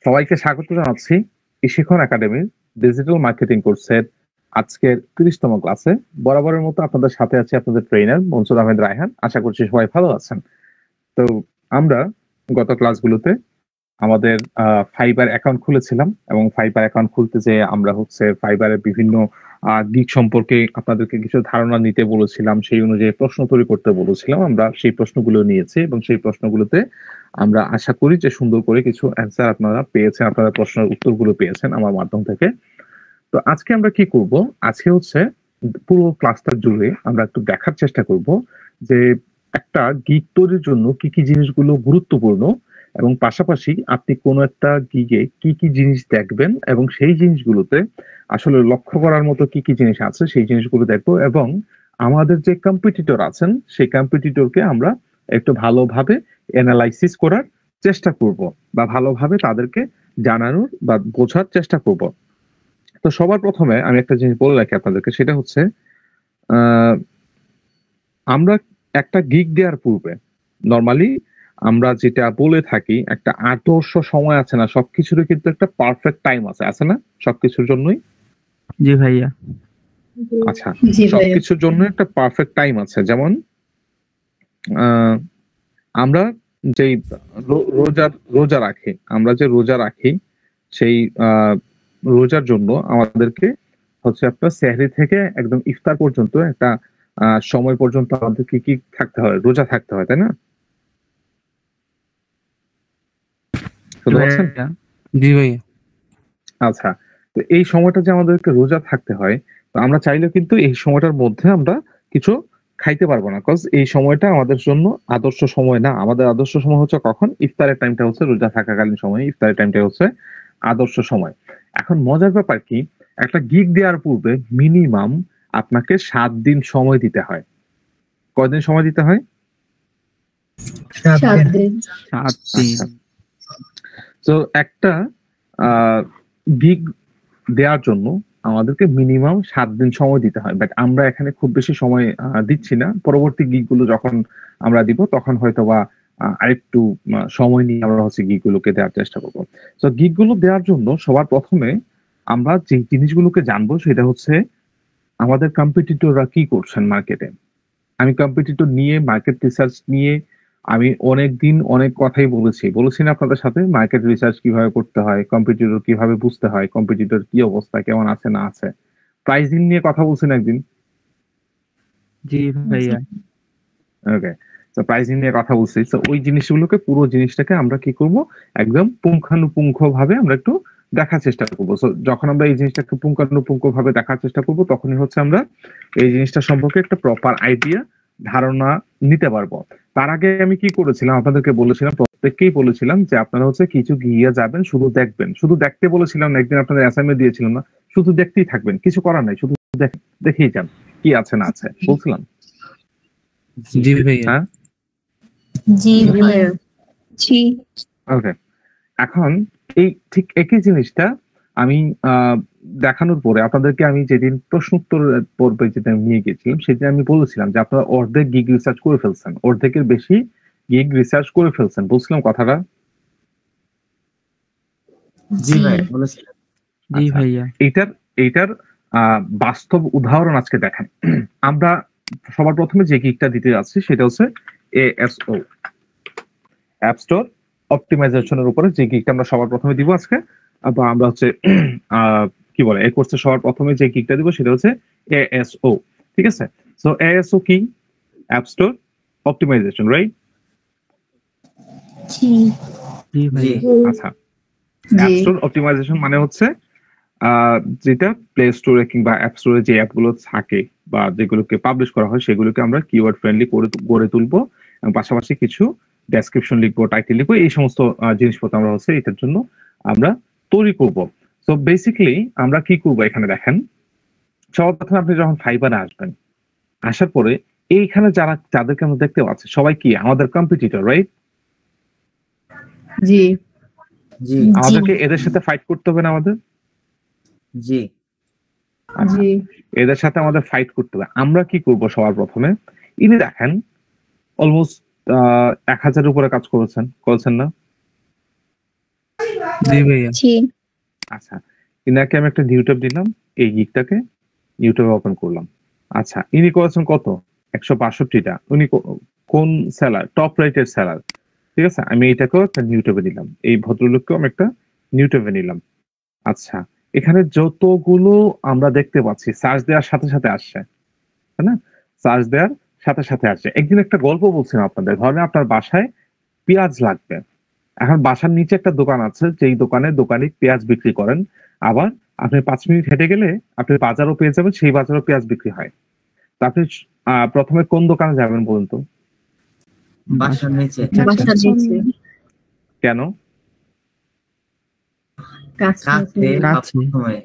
সবাইকে স্বাগত জানাচ্ছি শিখন একাডেমির ডিজিটাল মার্কেটিং কোর্সের আজকের 30তম ক্লাসে। বরাবরের মতো আপনাদের সাথে আছে আপনাদের ট্রেনার মনসুর আহমেদ রায়হান। আশা করছি সবাই ভালো আছেন। তো আমরা গত ক্লাসগুলোতে আমাদের ফাইবার অ্যাকাউন্ট খুলেছিলাম এবং ফাইবার অ্যাকাউন্ট খুলতে যে আমরা ফাইবারের বিভিন্ন দিক সম্পর্কে আপনাদেরকে কিছু ধারণা নিতে বলেছিলাম, সেই অনুযায়ী প্রশ্ন তৈরি করতে বলেছিলাম। আমরা সেই প্রশ্নগুলো নিয়েছি এবং সেই প্রশ্নগুলোতে আমরা আশা করি যে সুন্দর করে কিছু অ্যান্সার আপনারা পেয়েছেন, আপনারা প্রশ্নের উত্তরগুলো পেয়েছেন আমার মাধ্যম থেকে। তো আজকে আমরা কি করব, আজকে পুরো ক্লাসটা জুড়ে আমরা একটু দেখার চেষ্টা করব যে একটা গিগ তৈরির জন্য কি কি জিনিসগুলো গুরুত্বপূর্ণ এবং পাশাপাশি আপনি কোনো একটা গিগে কি কি জিনিস দেখবেন এবং সেই জিনিসগুলোতে আসলে লক্ষ্য করার মতো কি কি জিনিস আছে সেই জিনিসগুলো দেখবো, এবং আমাদের যে কম্পিটিটর আছেন সেই কম্পিটিটরকে আমরা একটু ভালোভাবে অ্যানালাইসিস করার চেষ্টা করব বা ভালোভাবে তাদেরকে জানানোর বা বোঝার চেষ্টা করব। তো সবার প্রথমে আমি একটা জিনিস বলে রাখি আপনাদেরকে, সেটা হচ্ছে আমরা একটা গিগ দেওয়ার পূর্বে নরমালি আমরা যেটা বলে থাকি একটা আদর্শ সময় আছে না, সবকিছুরই কিন্তু একটা পারফেক্ট টাইম আছে না সবকিছুর জন্যই? জি ভাইয়া। আচ্ছা, সবকিছুর জন্য একটা পারফেক্ট টাইম আছে। যেমন আমরা যেই রোজা রাখি, আমরা যে রোজা রাখি সেই রোজার জন্য আমাদেরকে আপনার সেহরি থেকে একদম ইফতার পর্যন্ত একটা সময় পর্যন্ত আমাদের কি থাকতে হয়, রোজা থাকতে হয়, তাই না? জি ভাইয়া। আচ্ছা, তো এই সময়টা যে আমাদেরকে রোজা থাকতে হয়, তো আমরা চাইলে কিন্তু এই সময়টার মধ্যে আমরা কিছু খাইতে পারবো না, কজ এই সময়টা আমাদের জন্য আদর্শ সময় না। আমাদের আদর্শ সময় হচ্ছে কখন? ইফতারের টাইমটা হচ্ছে রোজা থাকাকালীন সময়, ইফতারের টাইমটা হচ্ছে আদর্শ সময়। এখন মজার ব্যাপার কি, একটা গিগ দেওয়ার পূর্বে মিনিমাম আপনাকে 7 দিন সময় দিতে হয়। কয়দিন সময় দিতে হয়? 7 দিন। তো একটা গিগ দেওয়ার জন্য আমাদেরকে মিনিমাম 7 দিন সময় দিতে হয়, বাট আমরা এখানে খুব বেশি সময় দিচ্ছি না। পরবর্তী গিগ গুলো যখন আমরা দিব তখন হয়তোবা আরেকটু সময় নিয়ে আমরা গিগ গুলোকে দেওয়ার চেষ্টা করবো। তো গিগ গুলো দেওয়ার জন্য সবার প্রথমে আমরা যে জিনিসগুলোকে জানবো সেটা হচ্ছে আমাদের কম্পিটিটররা কি করছেন মার্কেটে। আমি কম্পিটিটর নিয়ে মার্কেট রিসার্চ নিয়ে আমি অনেকদিন অনেক কথাই বলেছি না আপনাদের সাথে, মার্কেট রিসার্চ কিভাবে করতে হয়, কম্পিটিটর কিভাবে বুঝতে হয়, কম্পিটিটর কি অবস্থা, কেমন আছে না আছে। প্রাইসিং নিয়ে কথা বলছেন একদিন? জি ভাইয়া। ওকে, তো প্রাইসিং নিয়ে কথা বলছি। তো ওই জিনিসগুলোকে, পুরো জিনিসটাকে আমরা কি করব, একদম পুঙ্খানুপুঙ্খ ভাবে আমরা একটু দেখার চেষ্টা করবো। যখন আমরা এই জিনিসটাকে পুঙ্খানুপুঙ্খ ভাবে দেখার চেষ্টা করব তখনই আমরা এই জিনিসটা সম্পর্কে একটা প্রপার আইডিয়া, ধারণা নিতে পারবো। তার আগে আমি কি করেছিলাম, আপনাদেরকে বলেছিলাম, প্রত্যেককেই বলেছিলাম যে আপনারা কিছু গিয়ে যাবেন, শুধু দেখবেন, শুধু দেখতে বলেছিলাম না, একদিন আপনাদের অ্যাসাইনমেন্ট দিয়েছিলাম না, শুধু দেখতেই থাকবেন, কিছু করার নাই, শুধু দেখেই যান কি আছে না আছে, বলছিলাম? জি ভাইয়া। হ্যাঁ জি ভাইয়া। জি। ওকে, এখন এই ঠিক একই জিনিসটা আমি দেখানোর পরে আপনাদেরকে আমি যেদিন প্রশ্ন উত্তর পর্বে যেটা নিয়ে গেছিলাম সেদিন আমি বলেছিলাম যে আপনারা অর্ধেক গিগ রিসার্চ করে ফেলছেন, অর্ধেকের বেশি গিগ রিসার্চ করে ফেলছেন, বলছিলাম কথাটা? জি ভাইয়া বলেছিলেন। জি ভাইয়া। এইটার বাস্তব উদাহরণ আজকে দেখেন। আমরা সবার প্রথমে যে গিগটা দিতে যাচ্ছি সেটা হচ্ছে ASO, অ্যাপ স্টোর অপটিমাইজেশনের উপরে যে গিগটা আমরা সবার প্রথমে দিব আজকে। বা আমরা কি বলে, এই কোর্সে সবার প্রথমে যে গিগটা দিব সেটা হচ্ছে ASO, ঠিক আছে? সো ASO কি? App store optimization, right? জি। জি ভাইয়া। আচ্ছা, অ্যাপ স্টোর অপটিমাইজেশন মানে হচ্ছে যেটা প্লে স্টোরে কিংবা অ্যাপ স্টোরে যে অ্যাপগুলো থাকে বা যেগুলোকে পাবলিশ করা হয় সেগুলোকে আমরা কিওয়ার্ড ফ্রেন্ডলি করে গড়ে তুলবো, এবং পাশাপাশি কিছু ডেসক্রিপশন লিখবো, টাইটেল লিখবো, এই সমস্ত জিনিসপত্র আমরা এটার জন্য আমরা তৈরি করব। সো বেসিক্যালি আমরা কি করবো এখানে দেখেন, সবার প্রথমে আপনি যখন ফাইবারে আসবেন, আসার পরে এইখানে যাদেরকে আমরা দেখতে পাচ্ছি সবাই কি আমাদের কম্পিটিটর, রাইট? জি। জি। আমাদেরকে এদের সাথে ফাইট করতে হবে না আমাদের? জি। জি। এদের সাথে আমাদের ফাইট করতে হবে। আমরা কি করব সবার প্রথমে, ইনি দেখেন অলমোস্ট 1000 উপরে কাজ করেছেন না? জি ভাইয়া জি আচ্ছা, ইনাকে আমি একটা নিউট্যাব দিলাম, এই গিকটাকে নিউট্যাবে ওপেন করলাম। আচ্ছা, ইনি করেছেন কত? 162টা। উনি কোন সেলার? টপ রাইটের সেলার। ঠিক আছে, আমি এটাকেও একটা নিউট্যাবে দিলাম, এই ভদ্রলোককেও আমি একটা নিউট্যাবে নিলাম। আচ্ছা, এখানে যতগুলো আমরা দেখতে পাচ্ছি সার্চ দেওয়ার সাথে সাথে আসছে, তাই না? সার্চ দেওয়ার সাথে সাথে আসছে। একদিন একটা গল্প বলছিলাম আপনাদের, ধরেন আপনার বাসায় পেঁয়াজ লাগবে। এখন বাসার নিচে একটা দোকান আছে, যেই দোকানি পেঁয়াজ বিক্রি করেন। আবার আপনি 5 মিনিট হেঁটে গেলে আপনি বাজারও পেয়ে যাবেন, সেই বাজারও পেঁয়াজ বিক্রি হয়। তা আপনি প্রথমে কোন দোকানে যাবেন বলুন তো? বাসার নিচে বাসার নিচে কেন? কাছে কাছে কাছে। সবসময়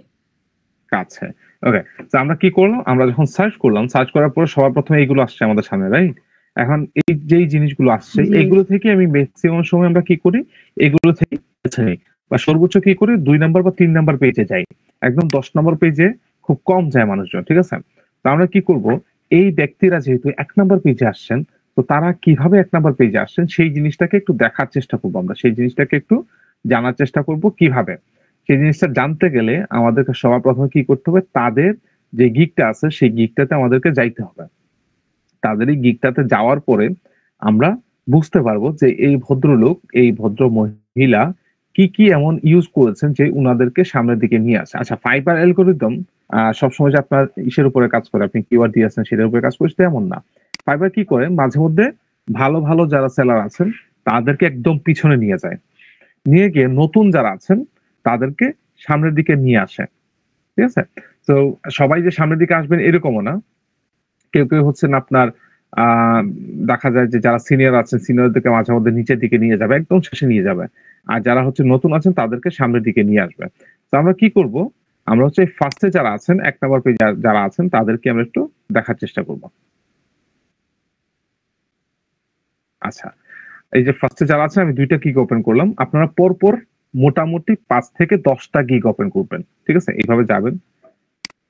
কাছে। ওকে, তো আমরা কি করলাম? আমরা যখন সার্চ করলাম, সার্চ করার পরে সবার প্রথমে এইগুলো আসছে আমাদের সামনে, রাইট? এখন এই যেই জিনিসগুলো আসছে, জি। এগুলো থেকে আমি ম্যাক্সিমাম সময় আমরা কি করি, এগুলো থেকে বেছে নিই, বা সর্বোচ্চ কি করি 2 নাম্বার বা 3 নাম্বার পেজে যাই। একদম 10 নম্বর পেজে খুব কম যায় মানুষজন, ঠিক আছে? তো আমরা কি করব, এই ব্যক্তিরা যেহেতু 1 নাম্বার পেজে আসছেন, তো তারা কিভাবে 1 নাম্বার পেজে আসছেন সেই জিনিসটাকে একটু দেখার চেষ্টা করবো, আমরা সেই জিনিসটাকে একটু জানার চেষ্টা করব কিভাবে। সেই জিনিসটা জানতে গেলে আমাদেরকে সবার প্রথমে কি করতে হবে, তাদের যে গিকটা আছে সেই গিকটাতে আমাদেরকে যাইতে হবে। তাদের এই গিকটাতে যাওয়ার পরে আমরা বুঝতে পারবো যে এই ভদ্রলোক, এই ভদ্র মহিলা কি কি এমন ইউজ করেছেন যে উনাদেরকে সামনের দিকে নিয়ে আসে। আচ্ছা, ফাইবার অ্যালগরিদম সবসময় যে আপনার ইসের উপরে কাজ করে, আপনি কিওয়ার্ড দিয়েছেন সেটার উপরে কাজ করছে এমন না। ফাইবার কি করে, মাঝে মধ্যে ভালো ভালো যারা সেলার আছেন তাদেরকে একদম পিছনে নিয়ে যায়, নিয়ে গিয়ে নতুন যারা আছেন তাদেরকে সামনের দিকে নিয়ে আসে। ঠিক আছে? তো সবাই যে সামনের দিকে আসবেন এরকমও না। কেউ কেউ হচ্ছেন আপনার আহ দেখা যায় যে যারা সিনিয়র আছেন সিনিয়রদেরকে মাঝে মধ্যে নিচের দিকে নিয়ে যাবে, একদম শেষে নিয়ে যাবে। আর যারা হচ্ছে নতুন আছেন তাদেরকে সামনের দিকে নিয়ে আসবে। তো আমরা কি করব, আমরা হচ্ছে ফার্স্টে যারা আছেন 1 নাম্বার পেজে যারা আছেন তাদেরকে আমরা একটু দেখার চেষ্টা করব। আচ্ছা, এই যে ফার্স্টে যারা আছেন আমি 2টা গিগ ওপেন করলাম, আপনারা পরপর মোটামুটি 5 থেকে 10টা গিগ ওপেন করবেন। ঠিক আছে, এইভাবে যাবেন,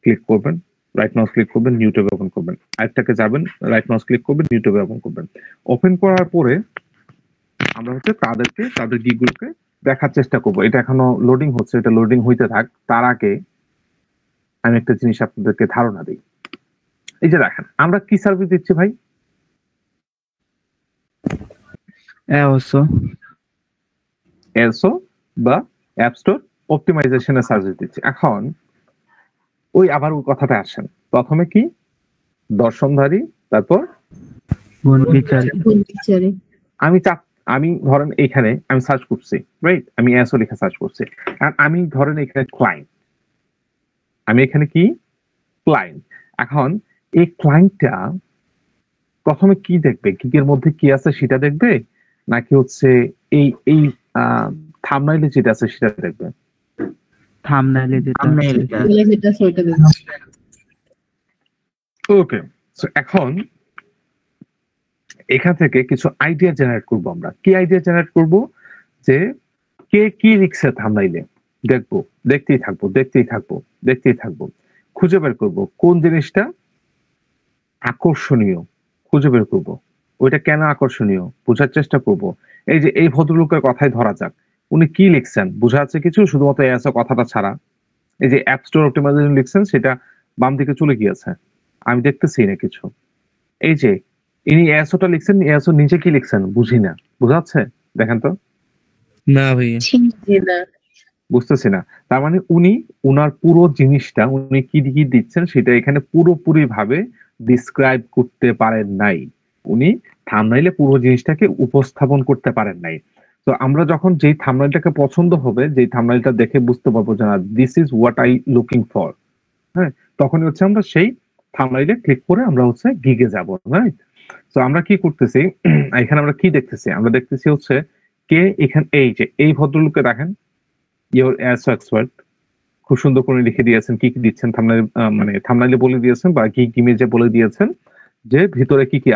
ক্লিক করবেন, রাইট মাউস ক্লিক করবেন, নিউট্যাবে ওপেন করবেন। আরেকটাকে যাবেন, রাইট মাউস ক্লিক করবেন, নিউট্যাবে ওপেন করবেন। ওপেন করার পরে আমরা হচ্ছে তাদের গিগুলোকে দেখার চেষ্টা করব। এটা এখনো লোডিং হচ্ছে, এটা লোডিং হইতে থাক। তার আগে আমি একটা জিনিস আপনাদেরকে ধারণা দিই। এই যে দেখেন, আমরা কি সার্ভিস দিচ্ছি ভাই? অবশ্য এলসো বা অ্যাপ স্টোর অপটিমাইজেশনের সার্ভিস দিচ্ছি। এখন ওই আবার ওই কথাটা আসেন, প্রথমে কি দর্শনধারী, তারপর বনবিচারী বনবিচারী আমি ধরেন এখানে আমি সার্চ করছি, রাইট? আমি এসও লেখা সার্চ করছি। আর আমি ধরেন এখানে ক্লায়েন্ট, আমি এখানে কি ক্লায়েন্ট। এখন এই ক্লায়েন্টটা প্রথমে কি দেখবে, গিগের মধ্যে কি আছে সেটা দেখবে, নাকি হচ্ছে এই এই থাম্বনেইলে যেটা আছে সেটা দেখবে? থাম্বনেইলে যেটা থাম্বনেইলটা বলে যেটা সেটা দেখো। ওকে, সো এখন এখান থেকে কিছু আইডিয়া জেনারেট করব। আমরা কি আইডিয়া জেনারেট করব, যে কে কি লিখছে থাম্বনেইলে, দেখবো, দেখতেই থাকবো, খুঁজে বের করব কোন জিনিসটা আকর্ষণীয়, খুঁজে বের করব ওইটা কেন আকর্ষণীয়, বোঝার চেষ্টা করব। এই যে এই ভদ্রলোকের কথাই ধরা যাক, উনি কি লিখছেন বোঝা যাচ্ছে কিছু, শুধুমাত্র এসও কথাটা ছাড়া। এই যে অ্যাপ স্টোর অপটিমাইজেশন লিখছেন সেটা বাম দিকে চলে গিয়েছে, আমি দেখতেছি না কিছু। এই যে ইনি এসওটা লিখছেন, এসও নিচে কি লিখছেন বুঝি না, বোঝা যাচ্ছে? দেখেন তো, না ভাইয়া জি না বুঝতেছি না। তার মানে উনি উনার পুরো জিনিসটা উনি কি কি দিচ্ছেন সেটা এখানে পুরোপুরি ভাবে ডিসক্রাইব করতে পারেন নাই। উনি থাম্বনেইলে পুরো জিনিসটাকে উপস্থাপন করতে পারেন নাই। তো আমরা যখন যেই থাম্বনেইলটাকে পছন্দ হবে, যেই থাম্বনেইলটা দেখে বুঝতে পারবো যে না this is what I looking for, হ্যাঁ, তখনই হচ্ছে আমরা সেই থাম্বনেইলে ক্লিক করে আমরা হচ্ছে গিগে যাব, রাইট? তো আমরা কি করতেছি এখানে, আমরা কি দেখতেছি, আমরা দেখতেছি হচ্ছে কে এখানে, এই যে এই ভদ্রলোককে দেখেন, ইওর অ্যাস এক্সপার্ট, খুব সুন্দর করে লিখে দিয়েছেন কি কি দিচ্ছেন থাম্বনেইল, মানে থাম্বনেইলে বলে দিয়েছেন বা গিগ ইমেজে বলে দিয়েছেন যে ভিতরে কি কি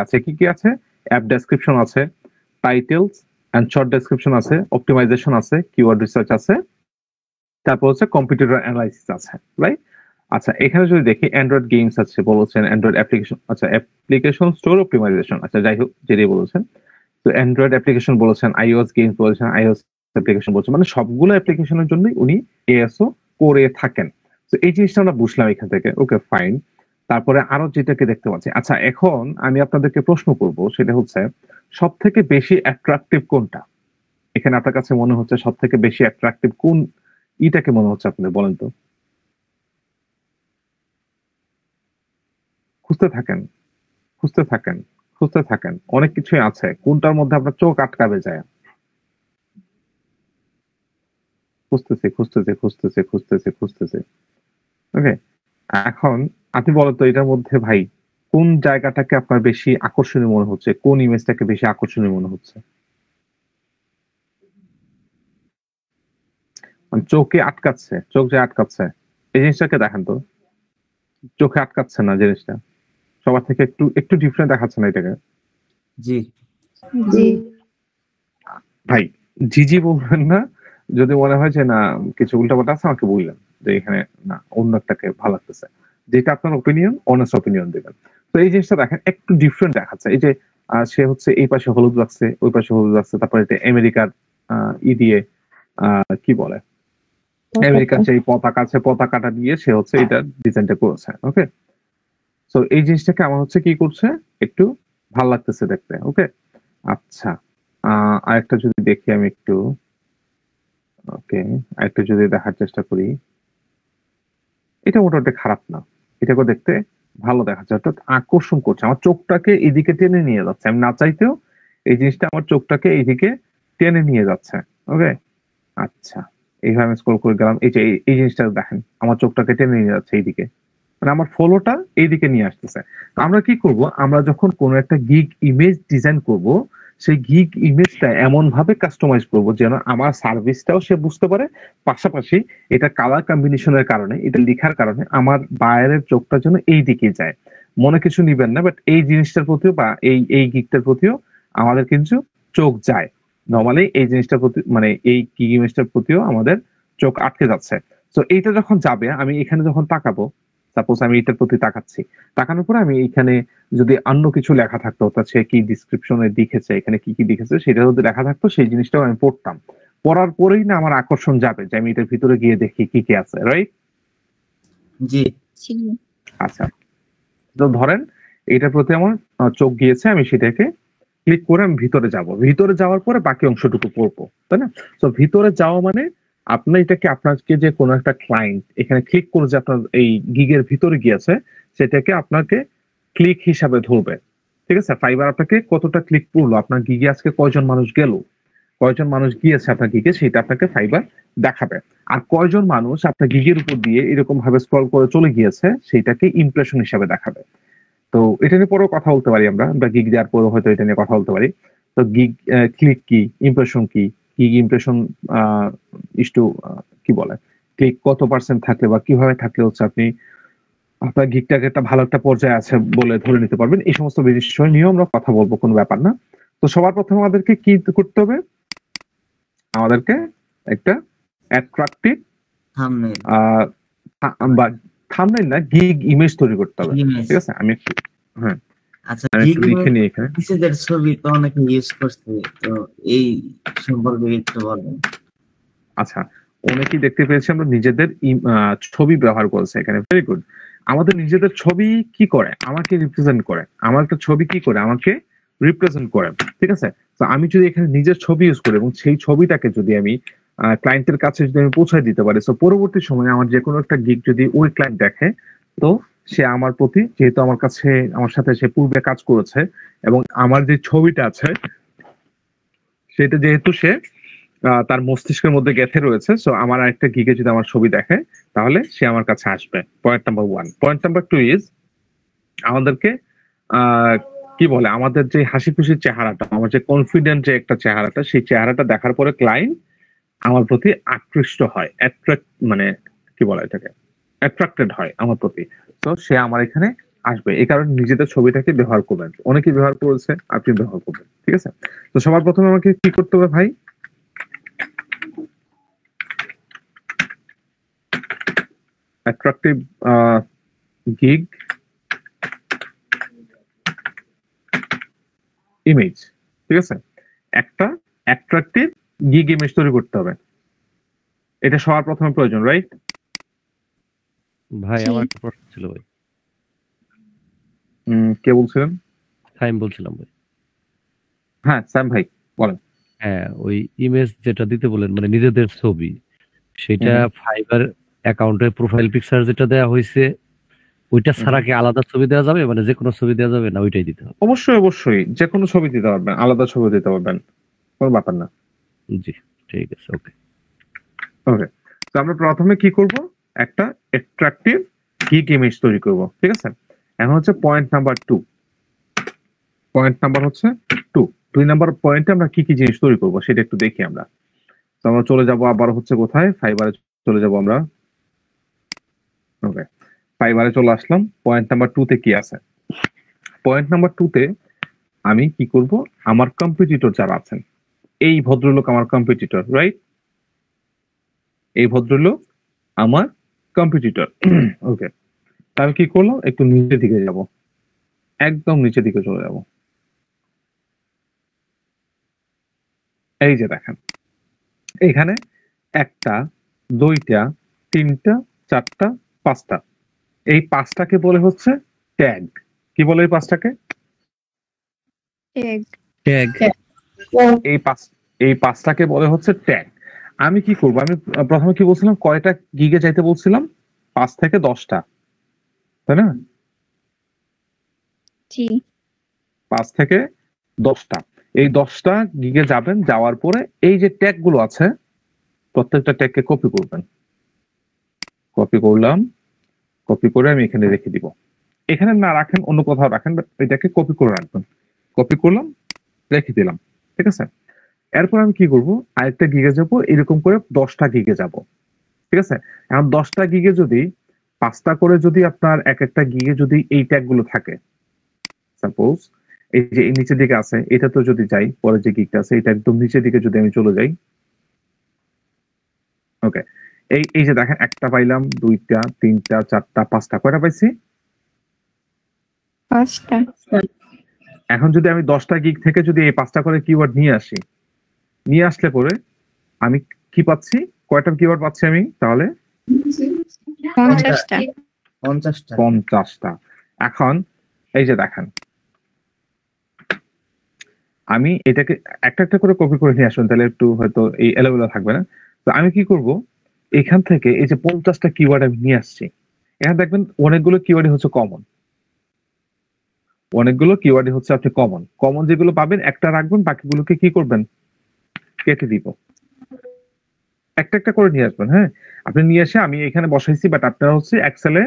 আছে, অ্যাপ ডেসক্রিপশন আছে, টাইটেলস এন্ড শর্ট ডেসক্রিপশন আছে, অপটিমাইজেশন আছে, কিওয়ার্ড রিসার্চ আছে, তারপর হচ্ছে কম্পিউটার অ্যানালাইসিস আছে, রাইট? আচ্ছা, এখানে যদি দেখি অ্যান্ড্রয়েড গেমস আছে বলেছেন, অ্যান্ড্রয়েড অ্যাপ্লিকেশন, আচ্ছা অ্যাপ্লিকেশন স্টোর অপটিমাইজেশন, আচ্ছা যাই হোক যেটাই বলেছেন। তো অ্যান্ড্রয়েড অ্যাপ্লিকেশন বলেছেন, আইওএস গেমস বলেছেন, আইওএস অ্যাপ্লিকেশন বলছে, মানে সবগুলো অ্যাপ্লিকেশনের জন্যই উনি এএসও করে থাকেন। তো এই জিনিসটা আমরা বুঝলাম এখান থেকে, ওকে ফাইন। তারপরে আরো যেটাকে দেখতে পাচ্ছি, আচ্ছা এখন আমি আপনাদেরকে প্রশ্ন করব, সেটা হচ্ছে সব থেকে বেশি অ্যাট্রাকটিভ কোনটা এখানে আপনার কাছে মনে হচ্ছে? সব থেকে বেশি অ্যাট্রাকটিভ কোন ইটাকে মনে হচ্ছে আপনাদের, বলেন তো। খুঁজতে থাকেন, খুঁজতে থাকেন, খুঁজতে থাকেন, অনেক কিছুই আছে, কোনটার মধ্যে আপনার চোখ আটকাবে যায়। খুঁজতেছে খুঁজতেছে খুঁজতেছে খুঁজতেছে খুঁজতেছে ওকে। এখন আপনি বলেন তো এটার মধ্যে ভাই কোন জায়গাটাকে আপনার বেশি আকর্ষণীয় মনে হচ্ছে, কোন ইমেজটাকে বেশি আকর্ষণীয় মনে হচ্ছে? মানে চোখে আটকাচ্ছে, চোখ যে আটকাচ্ছে, এই জিনিসটাকে দেখেন তো। চোখে আটকাচ্ছে না জিনিসটা, সবার থেকে একটু একটু ডিফারেন্ট দেখাচ্ছে না এটাকে? জি জি ভাই জিজি বলবেন না, যদি মনে হয় যে না কিছু উল্টাপাল্টা আছে আমাকে বললেন যে এখানে না অন্য একটাকে ভালো লাগতেছে, যেটা আপনার ওপিনিয়ন, অনেস্ট ওপিনিয়ন দিবেন। তো এই জিনিসটা দেখেন একটু ডিফারেন্ট দেখাচ্ছে, এই যে সে হচ্ছে এই পাশে হলুদ লাগছে, ওই পাশে হলুদ লাগছে, তারপরে এটা আমেরিকার ই দিয়ে কি বলে, আমেরিকার যে পতাকা আছে পতাকাটা দিয়ে সে হচ্ছে এটা ডিজাইনটা করেছে, ওকে। তো এই জিনিসটাকে আমার হচ্ছে কি করছে, একটু ভাল লাগতেছে দেখতে, ওকে। আচ্ছা আরেকটা যদি দেখি আমি একটু, ওকে, আরেকটা যদি দেখার চেষ্টা করি, এটা মোটামুটি খারাপ না, এটাকে দেখতে ভালো দেখাচ্ছে, অর্থাৎ আকর্ষণ করছে, আমার চোখটাকে এদিকে টেনে নিয়ে যাচ্ছে, আমি না চাইতেও এই জিনিসটা আমার চোখটাকে এইদিকে টেনে নিয়ে যাচ্ছে, ওকে। আচ্ছা এইভাবে আমি স্ক্রল করে গেলাম, এই যে এই জিনিসটা দেখেন আমার চোখটাকে টেনে নিয়ে যাচ্ছে এইদিকে, মানে আমার ফলোটা এইদিকে নিয়ে আসতেছে। তো আমরা কি করব, আমরা যখন কোনো একটা গিগ ইমেজ ডিজাইন করব, সেই গিগ ইমেজটা এমন ভাবে কাস্টমাইজ করব যেন আমার সার্ভিসটাও সে বুঝতে পারে, পাশাপাশি এটা কালার কম্বিনেশনের কারণে, এটা লেখার কারণে আমার বায়ারের চোখটা যেন এই দিকে যায়। মনে কিছু নিবেন না, বাট এই জিনিসটার প্রতিও বা এই গিগটার প্রতিও আমাদের কিন্তু চোখ যায়। নর্মালি এই জিনিসটার প্রতি, মানে এই গিগ ইমেজটার প্রতিও আমাদের চোখ আটকে যাচ্ছে। তো এইটা যখন যাবে, আমি এখানে যখন তাকাবো, সাপোজ আমি এটার প্রতি তাকাচ্ছি, তাকানোর পরে আমি এখানে যদি অন্য কিছু লেখা থাকতো, অর্থাৎ সে কি ডিসক্রিপশনে লিখেছে, এখানে কি কি লিখেছে সেটা যদি লেখা থাকতো, সেই জিনিসটাও আমি পড়তাম। পড়ার পরেই না আমার আকর্ষণ যাবে যে আমি এটার ভিতরে গিয়ে দেখি কি কি আছে, রাইট? জি ছিল। আচ্ছা, তো ধরেন এটার প্রতি আমার চোখ গিয়েছে, আমি সেটাকে ক্লিক করে আমি ভিতরে যাব, ভিতরে যাওয়ার পরে বাকি অংশটুকু পড়বো, তাই না? তো ভিতরে যাওয়া মানে আপনার এটাকে, আপনাকে যে কোনো একটা ক্লায়েন্ট এখানে ক্লিক করে যে আপনার এই গিগের ভিতরে গিয়েছে, সেটাকে আপনাকে ক্লিক হিসাবে ধরবে, ঠিক আছে? ফাইবার আপনাকে কতটা ক্লিক করলো, আপনার গিগে আজকে কয়জন মানুষ গেল, কয়জন মানুষ গিয়েছে আপনার গিগে, সেটা আপনাকে ফাইবার দেখাবে। আর কয়জন মানুষ আপনার গিগের উপর দিয়ে এরকম ভাবে স্ক্রল করে চলে গিয়েছে, সেটাকে ইমপ্রেশন হিসাবে দেখাবে। তো এটা নিয়ে পরেও কথা বলতে পারি আমরা, বা গিগ দেওয়ার পরেও হয়তো এটা নিয়ে কথা বলতে পারি। তো গিগ ক্লিক কি, ইমপ্রেশন কি, গিগ ইমপ্রেশন ইস্টু কি বলে, ক্লিক কত পার্সেন্ট থাকলে বা কিভাবে থাকলে হচ্ছে আপনি আপনার গিগটাকে একটা ভালো একটা পর্যায়ে আছে বলে ধরে নিতে পারবেন, এই সমস্ত বিষয় নিয়েও আমরা কথা বলবো, কোনো ব্যাপার না। তো সবার প্রথমে আমাদেরকে কি করতে হবে, আমাদেরকে একটা অ্যাট্রাকটিভ থাম্বনেল বা থাম্বনেইল না, গিগ ইমেজ তৈরি করতে হবে, ইমেজ। ঠিক আছে? আমি একটু, হ্যাঁ আচ্ছা আমি গিগ একটু লিখে নিই এখানে। নিজেদের ছবি তো অনেকে ইউজ করছে, তো এই সম্পর্কে একটু বলেন। আচ্ছা, অনেকেই দেখতে পেয়েছি আমরা নিজেদের ছবি ব্যবহার করেছে এখানে, ভেরি গুড। আমাদের নিজেদের ছবি কি করে, আমাকে রিপ্রেজেন্ট করে, আমার একটা ছবি কি করে, আমাকে রিপ্রেজেন্ট করে, ঠিক আছে? তো আমি যদি এখানে নিজের ছবি ইউজ করি এবং সেই ছবিটাকে যদি আমি ক্লায়েন্টের কাছে যদি আমি পৌঁছায় দিতে পারি, তো পরবর্তী সময়ে আমার যে কোনো একটা গিগ যদি ওই ক্লায়েন্ট দেখে, তো সে আমার প্রতি, যেহেতু আমার কাছে, আমার সাথে সে পূর্বে কাজ করেছে এবং আমার যে ছবিটা আছে সেটা যেহেতু সে তার মস্তিষ্কের মধ্যে গেঁথে রয়েছে, সো আমার আরেকটা গিগে যদি আমার ছবি দেখে, তাহলে সে আমার কাছে আসবে। Point number one. Point number two is, আমাদেরকে কি বলে, আমাদের যে হাসি খুশির চেহারাটা, আমার যে কনফিডেন্ট যে একটা চেহারাটা, সেই চেহারাটা দেখার পরে ক্লায়েন্ট আমার প্রতি আকৃষ্ট হয়, অ্যাট্রাক্ট, মানে কি বলে এটাকে, অ্যাট্রাক্টেড হয় আমার প্রতি। তো সে আমার এখানে আসবে, এই কারণে নিজেদের ছবিটাকে ব্যবহার করবেন, অনেকেই ব্যবহার করেছে, আপনি ব্যবহার করবেন, ঠিক আছে? তো সবার প্রথমে আমাকে কি করতে হবে ভাই, অ্যাট্রাকটিভ গিগ ইমেজ, ঠিক আছে? একটা অ্যাট্রাকটিভ গিগ ইমেজ তৈরি করতে হবে, এটা সবার প্রথমে প্রয়োজন, রাইট? ভাই জি। আমার একটা প্রশ্ন ছিল ভাই। কে বলছিলেন? সাইম বলছিলাম ভাই। হ্যাঁ স্যাম ভাই বলেন। হ্যাঁ, ওই ইমেজ যেটা দিতে বলেন মানে নিজেদের ছবি, সেটা ফাইবার অ্যাকাউন্টে প্রোফাইল পিকচার যেটা দেওয়া হয়েছে ওইটা ছাড়া কি আলাদা ছবি দেওয়া যাবে, মানে যে কোনো ছবি দেওয়া যাবে না ওইটাই দিতে হবে? অবশ্যই অবশ্যই যে কোনো ছবি দিতে পারবেন, আলাদা ছবি দিতে পারবেন, কোনো ব্যাপার না। জি ঠিক আছে, ওকে। ওকে, তো আমরা প্রথমে কি করব, একটা অ্যাট্রাকটিভ গিগ ইমেজ তৈরি করব, ঠিক আছে? এখন হচ্ছে পয়েন্ট নাম্বার 2, পয়েন্ট নাম্বার হচ্ছে 2, 2 নাম্বার পয়েন্টে আমরা কি কি জিনিস তৈরি করব সেটা একটু দেখি আমরা। তো আমরা চলে যাব আবার হচ্ছে কোথায়, ফাইবারে চলে যাব আমরা। ওকে, ফাইবারে চলে আসলাম। পয়েন্ট নাম্বার 2 তে কি আছে? পয়েন্ট নাম্বার 2 তে আমি কি করব, আমার কম্পিটিটর যারা আছেন, এই ভদ্রলোক আমার কম্পিটিটর, রাইট? এই ভদ্রলোক আমার কম্পিটিটর। ওকে, আমি কি করলাম, একটু নিচের দিকে যাব, একদম নিচের দিকে চলে যাব। এই যে দেখেন এখানে 1টা 2টা 3টা 4টা 5টা, এই 5টাকে বলে হচ্ছে ট্যাগ। কি বলে এই 5টাকে? ট্যাগ। এই 5টাকে বলে হচ্ছে ট্যাগ। আমি কি করব, আমি প্রথমে কি বলছিলাম, কয়টা গিগে যাইতে বলছিলাম? 5 থেকে 10টা, তাই না? জি। 5 থেকে 10টা, এই 10টা গিগে যাবেন। যাওয়ার পরে এই যে ট্যাগ গুলো আছে প্রত্যেকটা ট্যাগকে কপি করবেন। কপি করলাম, কপি করে আমি এখানে রেখে দিব। এখানে না রাখেন, অন্য কোথাও রাখেন, বাট এটাকে কপি করে রাখবেন। কপি করলাম, রেখে দিলাম, ঠিক আছে? এরপর আমি কি করব, আরেকটা গিগে যাব, এরকম করে 10টা গিগে যাব, ঠিক আছে? এখন 10টা গিগে যদি 5টা করে যদি আপনার এক একটা গিগে যদি এই ট্যাগ গুলো থাকে, সাপোজ এই যে এই নিচের দিকে আছে, এটা তো যদি যাই, পরে যে গিগটা আছে এটা একদম নিচের দিকে যদি আমি চলে যাই, ওকে, এই যে দেখেন, একটা পাইলাম, 2টা 3টা 4টা 5টা, কয়টা পাইছি? 5টা। এখন যদি আমি 10টা গিগ থেকে যদি এই 5টা করে কিওয়ার্ড নিয়ে আসি, নিয়ে আসলে পরে আমি কি পাচ্ছি, কয়টা কিওয়ার্ড পাচ্ছি আমি তাহলে? 50টা। 50টা। 50টা। এখন এই যে দেখেন, আমি এটাকে একটা একটা করে কপি করে নিয়ে আসবেন, তাহলে একটু হয়তো এই এলোমেলো থাকবে না। তো আমি কি করব, এখান থেকে এই যে 50টা কিওয়ার্ড আমি নিয়ে আসছি, এখানে দেখবেন অনেকগুলো কিওয়ার্ডই হচ্ছে কমন, অনেকগুলো কিওয়ার্ডই হচ্ছে আপনি কমন। কমন যেগুলো পাবেন একটা রাখবেন, বাকিগুলোকে কি করবেন, কেটে দিব। একটা একটা করে নিয়ে আসবেন। হ্যাঁ, আপনি নিয়ে এসে আমি এখানে বসাইছি, বাট আপনারা হচ্ছে এক্সেলে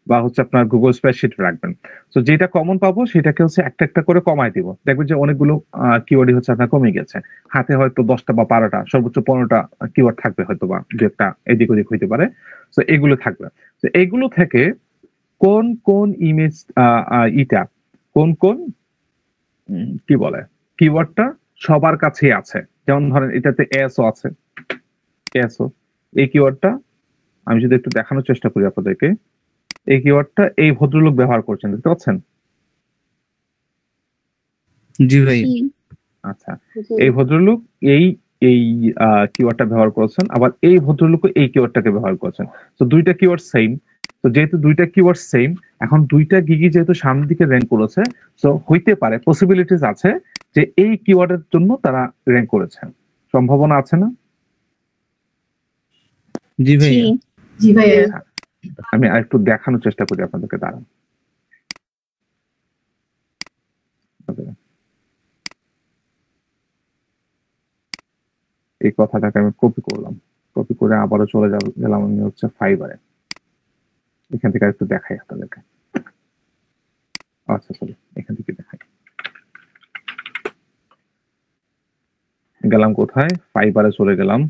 বা হচ্ছে আপনার গুগল স্প্রেডশিট রাখবেন। তো যেটা কমন পাবো সেটাকে হচ্ছে একটা একটা করে কমায় দিব, দেখবেন যে অনেকগুলো কিওয়ার্ডই হচ্ছে আপনার কমে গেছে। হাতে হয়তো 10টা বা 12টা, সর্বোচ্চ 15টা কিওয়ার্ড থাকবে, হয়তো বা দু একটা এদিক ওদিক হইতে পারে। তো এগুলো থাকবে। তো এগুলো থেকে কোন কোন ইমেজ ইটা কোন কোন কি বলে কিওয়ার্ডটা সবার কাছেই আছে, যেমন ধরেন এটাতে এসও আছে, এসও এই কিওয়ার্ডটা আমি যদি একটু দেখানোর চেষ্টা করি আপনাদেরকে, এই কিওয়ার্ডটা এই ভদ্রলোক ব্যবহার করছেন, দেখতে পাচ্ছেন? জি ভাই। আচ্ছা, এই ভদ্রলোক এই এই কিওয়ার্ডটা ব্যবহার করেছেন, আবার এই ভদ্রলোকও এই কিওয়ার্ডটাকে ব্যবহার করেছেন। তো দুইটা কিওয়ার্ড সেম। তো যেহেতু দুইটা কিওয়ার্ড সেম, এখন দুইটা গিগি যেহেতু সামনের দিকে র্যাঙ্ক করেছে, তো হইতে পারে, পসিবিলিটিস আছে যে এই কিওয়ার্ডের জন্য তারা র্যাঙ্ক করেছেন, সম্ভাবনা আছে না? জি ভাই। জি ভাইয়া। আমি আরেকটু দেখানোর চেষ্টা করি আপনাদেরকে, দাঁড়ান। এই কথাটাকে আমি কপি করলাম, কপি করে আবারও চলে গেলাম আমি হচ্ছে ফাইবারে। এখান থেকে একটু দেখাই আপনাদেরকে। আচ্ছা চলো এখান থেকে দেখাই। গেলাম কোথায়, ফাইবারে চলে গেলাম।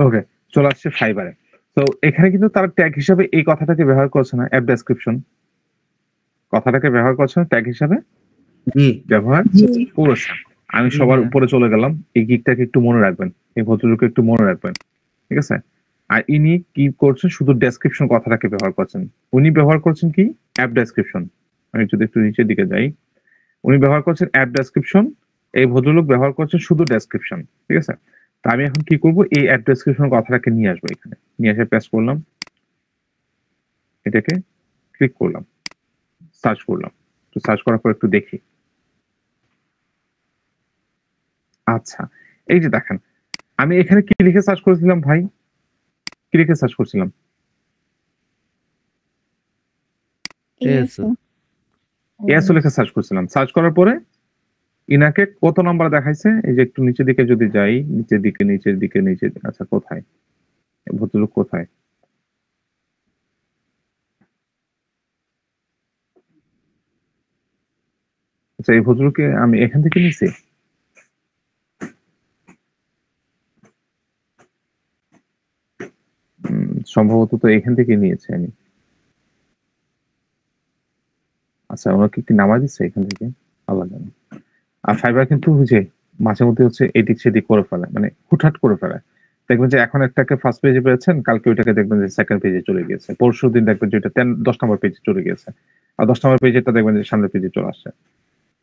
ওকে, চলে আসছে ফাইবারে। তো এখানে কিন্তু তারা ট্যাগ হিসাবে এই কথাটাকে ব্যবহার করছে না, অ্যাপ ডেসক্রিপশন কথাটাকে ব্যবহার করছে না, ট্যাগ হিসাবে জি। ব্যবহার করেছে। আমি সবার উপরে চলে গেলাম, এই গিকটাকে একটু মনে রাখবেন, এই ভদ্রলোককে একটু মনে রাখবেন, ঠিক আছে? আর ইনি কি করছেন, শুধু ডেসক্রিপশন কথাটাকে ব্যবহার করছেন। উনি ব্যবহার করছেন কি, অ্যাপ ডেসক্রিপশন। আমি যদি একটু নিচের দিকে যাই, উনি ব্যবহার করছেন অ্যাপ ডেসক্রিপশন, এই ভদ্রলোক ব্যবহার করছেন শুধু ডেসক্রিপশন। ঠিক আছে, তো আমি এখন কি করব, এই অ্যাপ ডেসক্রিপশন কথাটাকে নিয়ে আসবো এখানে, নিয়ে এসে পেস্ট করলাম, এটাকে ক্লিক করলাম, সার্চ করলাম। তো সার্চ করার পর একটু দেখি। আচ্ছা, এই যে দেখেন, আমি এখানে কি লিখে সার্চ করেছিলাম ভাই, কি লিখে সার্চ করছিলাম? ASO এসও লিখে সার্চ করছিলাম। সার্চ করার পরে ইনাকে কত নাম্বার দেখাইছে, এই যে একটু নিচের দিকে যদি যাই, নিচের দিকে নিচের দিকে নিচের দিকে, আচ্ছা কোথায় ভদ্রলোক কোথায়, আচ্ছা এই ভদ্রলোককে আমি এখান থেকে নিছি, সম্ভবত তো এখান থেকে নিয়েছি আমি। আচ্ছা, ওনাকে কি নামা দিচ্ছে এখান থেকে, আল্লাহ জানে। আর ফাইবার কিন্তু ওই যে মাঝে মধ্যে হচ্ছে এদিক সেদিক করে ফেলে, মানে হুটহাট করে ফেলে। দেখবেন যে এখন একটাকে ফার্স্ট পেজে পেয়েছেন, কালকে ওইটাকে দেখবেন যে সেকেন্ড পেজে চলে গিয়েছে, পরশু দিন দেখবেন যে ওইটা 10 নম্বর পেজে চলে গিয়েছে, আর 10 নম্বর পেজেটা দেখবেন যে সামনের পেজে চলে আসছে।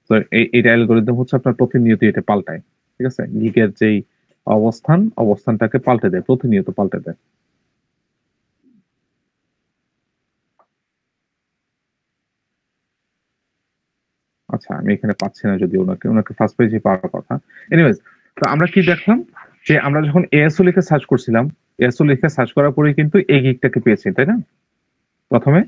তো এইটা অ্যালগরিদম হচ্ছে আপনার প্রতিনিয়ত এটা পাল্টায়। ঠিক আছে, গিগের যেই অবস্থানটাকে পাল্টে দেয়, প্রতিনিয়ত পাল্টে দেয়। আচ্ছা, আমি এখানে পাচ্ছি না, যদি ওনাকে ফার্স্ট পেজে পাওয়ার কথা। এনিওয়েজ, তো আমরা কি দেখলাম যে আমরা যখন এএসও লিখে সার্চ করছিলাম, এএসও লিখে সার্চ করার পরে কিন্তু এই গিগটাকে পেয়েছি, তাই না প্রথমে?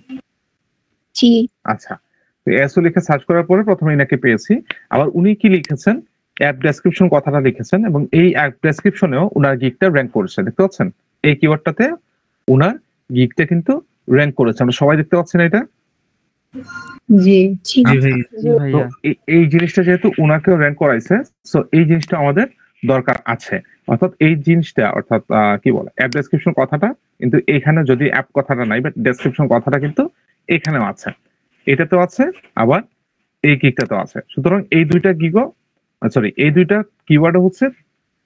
জি। আচ্ছা, তো এএসও লিখে সার্চ করার পরে প্রথমে এনাকে পেয়েছি। আবার উনি কি লিখেছেন, অ্যাপ ডেসক্রিপশন কথাটা লিখেছেন, এবং এই অ্যাপ ডেসক্রিপশনেও উনার গিগটা র্যাঙ্ক করেছে, দেখতে পাচ্ছেন? এই কিওয়ার্ডটাতে উনার গিগটা কিন্তু র্যাঙ্ক করেছে, আমরা সবাই দেখতে পাচ্ছি না এটা? জি। জি ভাই তো এই জিনিসটা যেহেতু উনাকেও র্যাঙ্ক করাইছে, সো এই জিনিসটা আমাদের দরকার আছে। অর্থাৎ এই জিনিসটা, অর্থাৎ কি বলে, অ্যাপ ডেসক্রিপশন কথাটা কিন্তু এখানে, যদি অ্যাপ কথাটা নাই, বাট ডেসক্রিপশন কথাটা কিন্তু এখানেও আছে, এটাতেও আছে, আবার এই গিগটাতেও আছে। সুতরাং এই দুইটা গিগও, সরি, এই দুইটা কিওয়ার্ড হচ্ছে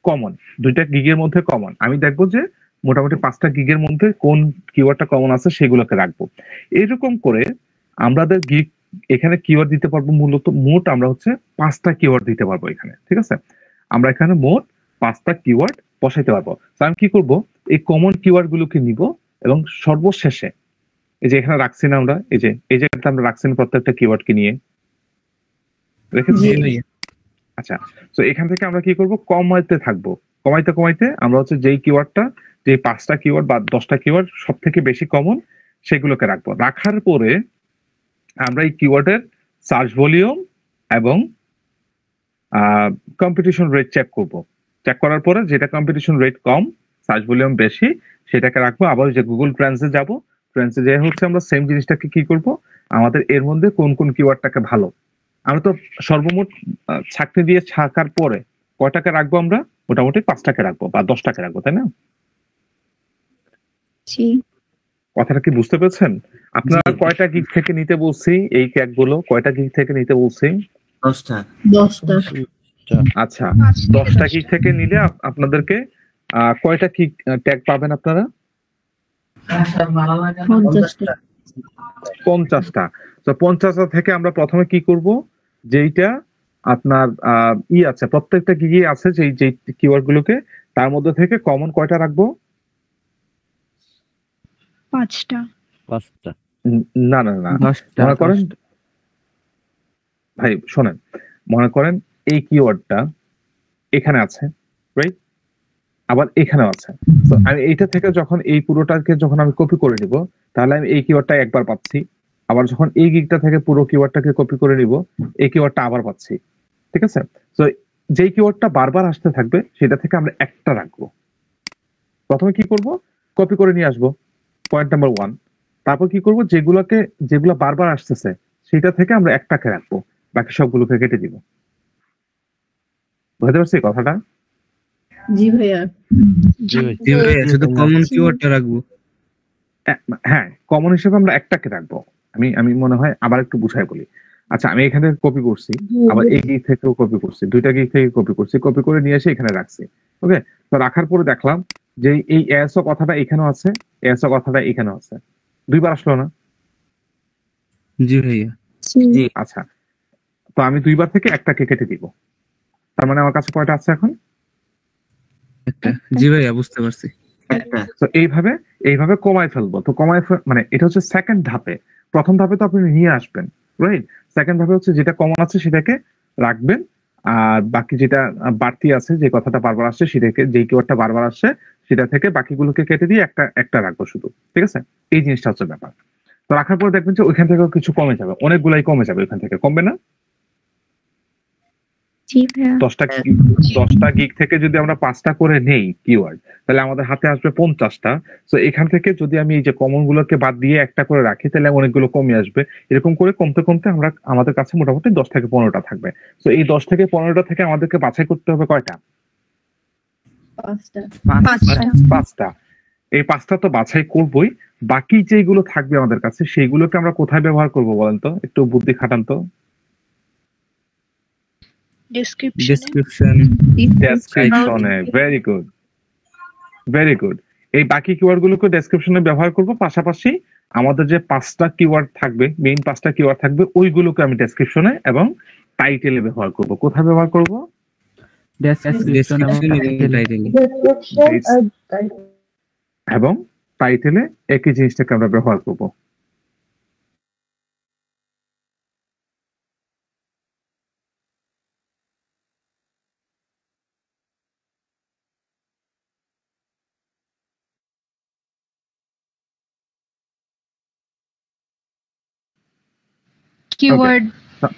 কমন, দুইটা গিগের মধ্যে কমন। আমি দেখবো যে মোটামুটি 5টা গিগের মধ্যে কোন কিওয়ার্ডটা কমন আছে সেগুলোকে রাখবো। এরকম করে আমাদের গিগ এখানে কিওয়ার্ড দিতে পারবো, মূলত মোট আমরা হচ্ছে 5টা কিওয়ার্ড দিতে পারবো এখানে। ঠিক আছে, আমরা এখানে মোট 5টা কিওয়ার্ড বসাইতে পারবো। তো আমি কি করব, এই কমন কিওয়ার্ড গুলোকে নিব এবং সর্বশেষে এই যে এখানে রাখছি না আমরা, এই জায়গাতে আমরা রাখছি না প্রত্যেকটা কিওয়ার্ডকে নিয়ে, রেখেছি? আচ্ছা, তো এখান থেকে আমরা কি করব, কমাইতে থাকবো, কমাইতে কমাইতে আমরা হচ্ছে যেই কিওয়ার্ডটা, যে 5টা কিওয়ার্ড বা 10টা কিওয়ার্ড সব থেকে বেশি কমন, সেগুলোকে রাখবো। রাখার পরে আমরা এই কিওয়ার্ডের সার্চ ভলিউম এবং কম্পিটিশন রেট চেক করব। চেক করার পরে যেটা কম্পিটিশন রেট কম, সার্চ ভলিউম বেশি, সেটাকে রাখবো। আবার যে গুগল ট্রেন্ডসে যাব, ট্রেন্ডসে যে হচ্ছে আমরা সেম জিনিসটাকে কি করব, আমাদের এর মধ্যে কোন কোন কিওয়ার্ডটাকে ভালো, আমরা তো সর্বমোট ছাকনি দিয়ে ছাকার পরে কয়টাকে রাখবো, আমরা মোটামুটি 5টাকে রাখবো বা 10টাকে রাখবো, তাই না? জি। কথাটা কি বুঝতে পেরেছেন? আপনারা কয়টা গিগ থেকে নিতে বলছি, এই ক্যাকগুলো কয়টা গিগ থেকে নিতে বলছি? 10টা। 10টা। আচ্ছা, 10টা গিগ থেকে নিলে আপনাদেরকে কয়টা গিগ ট্যাগ পাবেন আপনারা? 50টা। 50টা। তো 50টা থেকে আমরা প্রথমে কি করব, যেইটা আপনার আছে, প্রত্যেকটা গিগে আছে যে কিওয়ার্ড গুলোকে, তার মধ্যে থেকে কমন কয়টা রাখবো? 5টা। না না না, মনে করেন ভাই শোনেন, মনে করেন এই কিওয়ার্ডটা এখানে আছে, রাইট, আবার এখানেও আছে। তো আমি এইটা থেকে যখন এই পুরোটাকে যখন আমি কপি করে নিব, তাহলে আমি এই কিওয়ার্ডটা একবার পাচ্ছি। আবার যখন এই গিগটা থেকে পুরো কিওয়ার্ডটাকে কপি করে নিব, এই কিওয়ার্ডটা আবার পাচ্ছি। ঠিক আছে, তো যেই কিওয়ার্ডটা বারবার আসতে থাকবে সেটা থেকে আমরা একটা রাখবো। প্রথমে কি করব, কপি করে নিয়ে আসবো, পয়েন্ট নাম্বার 1। তারপর কি করব, যেগুলা বারবার আসতেছে সেটা থেকে আমরা একটাকে রাখবো, বাকি সবগুলোকে কেটে দিব। বুঝতে পারছি কথাটা? জি ভাইয়া। জি ভাইয়া, শুধু কমন কিওয়ার্ডটা রাখবো। হ্যাঁ, কমন হিসেবে আমরা একটাকে রাখবো। আমি মনে হয় আবার একটু বুঝাই বলি। আচ্ছা, আমি এখান থেকে কপি করছি, আবার এই গিগ থেকেও কপি করছি, দুইটা গিগ থেকে কপি করছি, কপি করে নিয়ে এসে এখানে রাখছি। ওকে, তো রাখার পরে দেখলাম যে এই এসও কথাটা এখানেও আছে, এসও কথাটা এখানেও আছে, দুইবার আসলো না? জি ভাইয়া। জি আচ্ছা, তো আমি দুইবার থেকে একটাকে কেটে দিব, তার মানে আমার কাছে কয়টা আছে এখন? একটা। জি ভাইয়া, বুঝতে পারছি। একটা তো এইভাবে কমায় ফেলবো। তো মানে এটা হচ্ছে সেকেন্ড ধাপে। প্রথম ধাপে তো আপনি নিয়ে আসবেন, রাইট? সেকেন্ড ধাপে হচ্ছে যেটা কমন আছে সেটাকে রাখবেন, আর বাকি যেটা বাড়তি আছে, যে কথাটা বারবার আসছে সেটাকে, যেই কিওয়ার্ডটা বারবার আসছে সেটা থেকে বাকিগুলোকে কেটে দিয়ে একটা একটা রাখবো শুধু, ঠিক আছে? এই জিনিসটা হচ্ছে ব্যাপার। তো রাখার পর দেখবেন যে ওইখান থেকেও কিছু কমে যাবে, অনেকগুলাই কমে যাবে ওইখান থেকে, কমবে না? জি ভাইয়া। 10টা গিগ থেকে যদি আমরা 5টা করে নেই কিওয়ার্ড, তাহলে আমাদের হাতে আসবে 50টা। তো এখান থেকে যদি আমি এই যে কমন গুলোকে বাদ দিয়ে একটা করে রাখি, তাহলে অনেকগুলো কমে আসবে। এরকম করে কমতে কমতে আমাদের কাছে মোটামুটি 10 থেকে 15টা থাকবে। তো এই 10 থেকে 15টা থেকে আমাদেরকে বাছাই করতে হবে কয়টা? 5টা। এই 5টা তো বাছাই করবোই, বাকি যেগুলো থাকবে আমাদের কাছে সেইগুলোকে আমরা কোথায় ব্যবহার করব বলেন তো? একটু বুদ্ধি খাটান তো। ডেসক্রিপশনে, ভেরি গুড, ভেরি গুড। এই বাকি কিওয়ার্ড গুলোকে ডেসক্রিপশনে ব্যবহার করব, পাশাপাশি আমাদের যে 5টা কিওয়ার্ড থাকবে, মেইন 5টা কিওয়ার্ড থাকবে, ওইগুলোকে আমি ডেসক্রিপশনে এবং টাইটেলে ব্যবহার করব। কোথায় ব্যবহার করব? ডেসক্রিপশন এবং টাইটেলে। এবং টাইটেলে একই জিনিসটাকে আমরা ব্যবহার করব। কিওয়ার্ড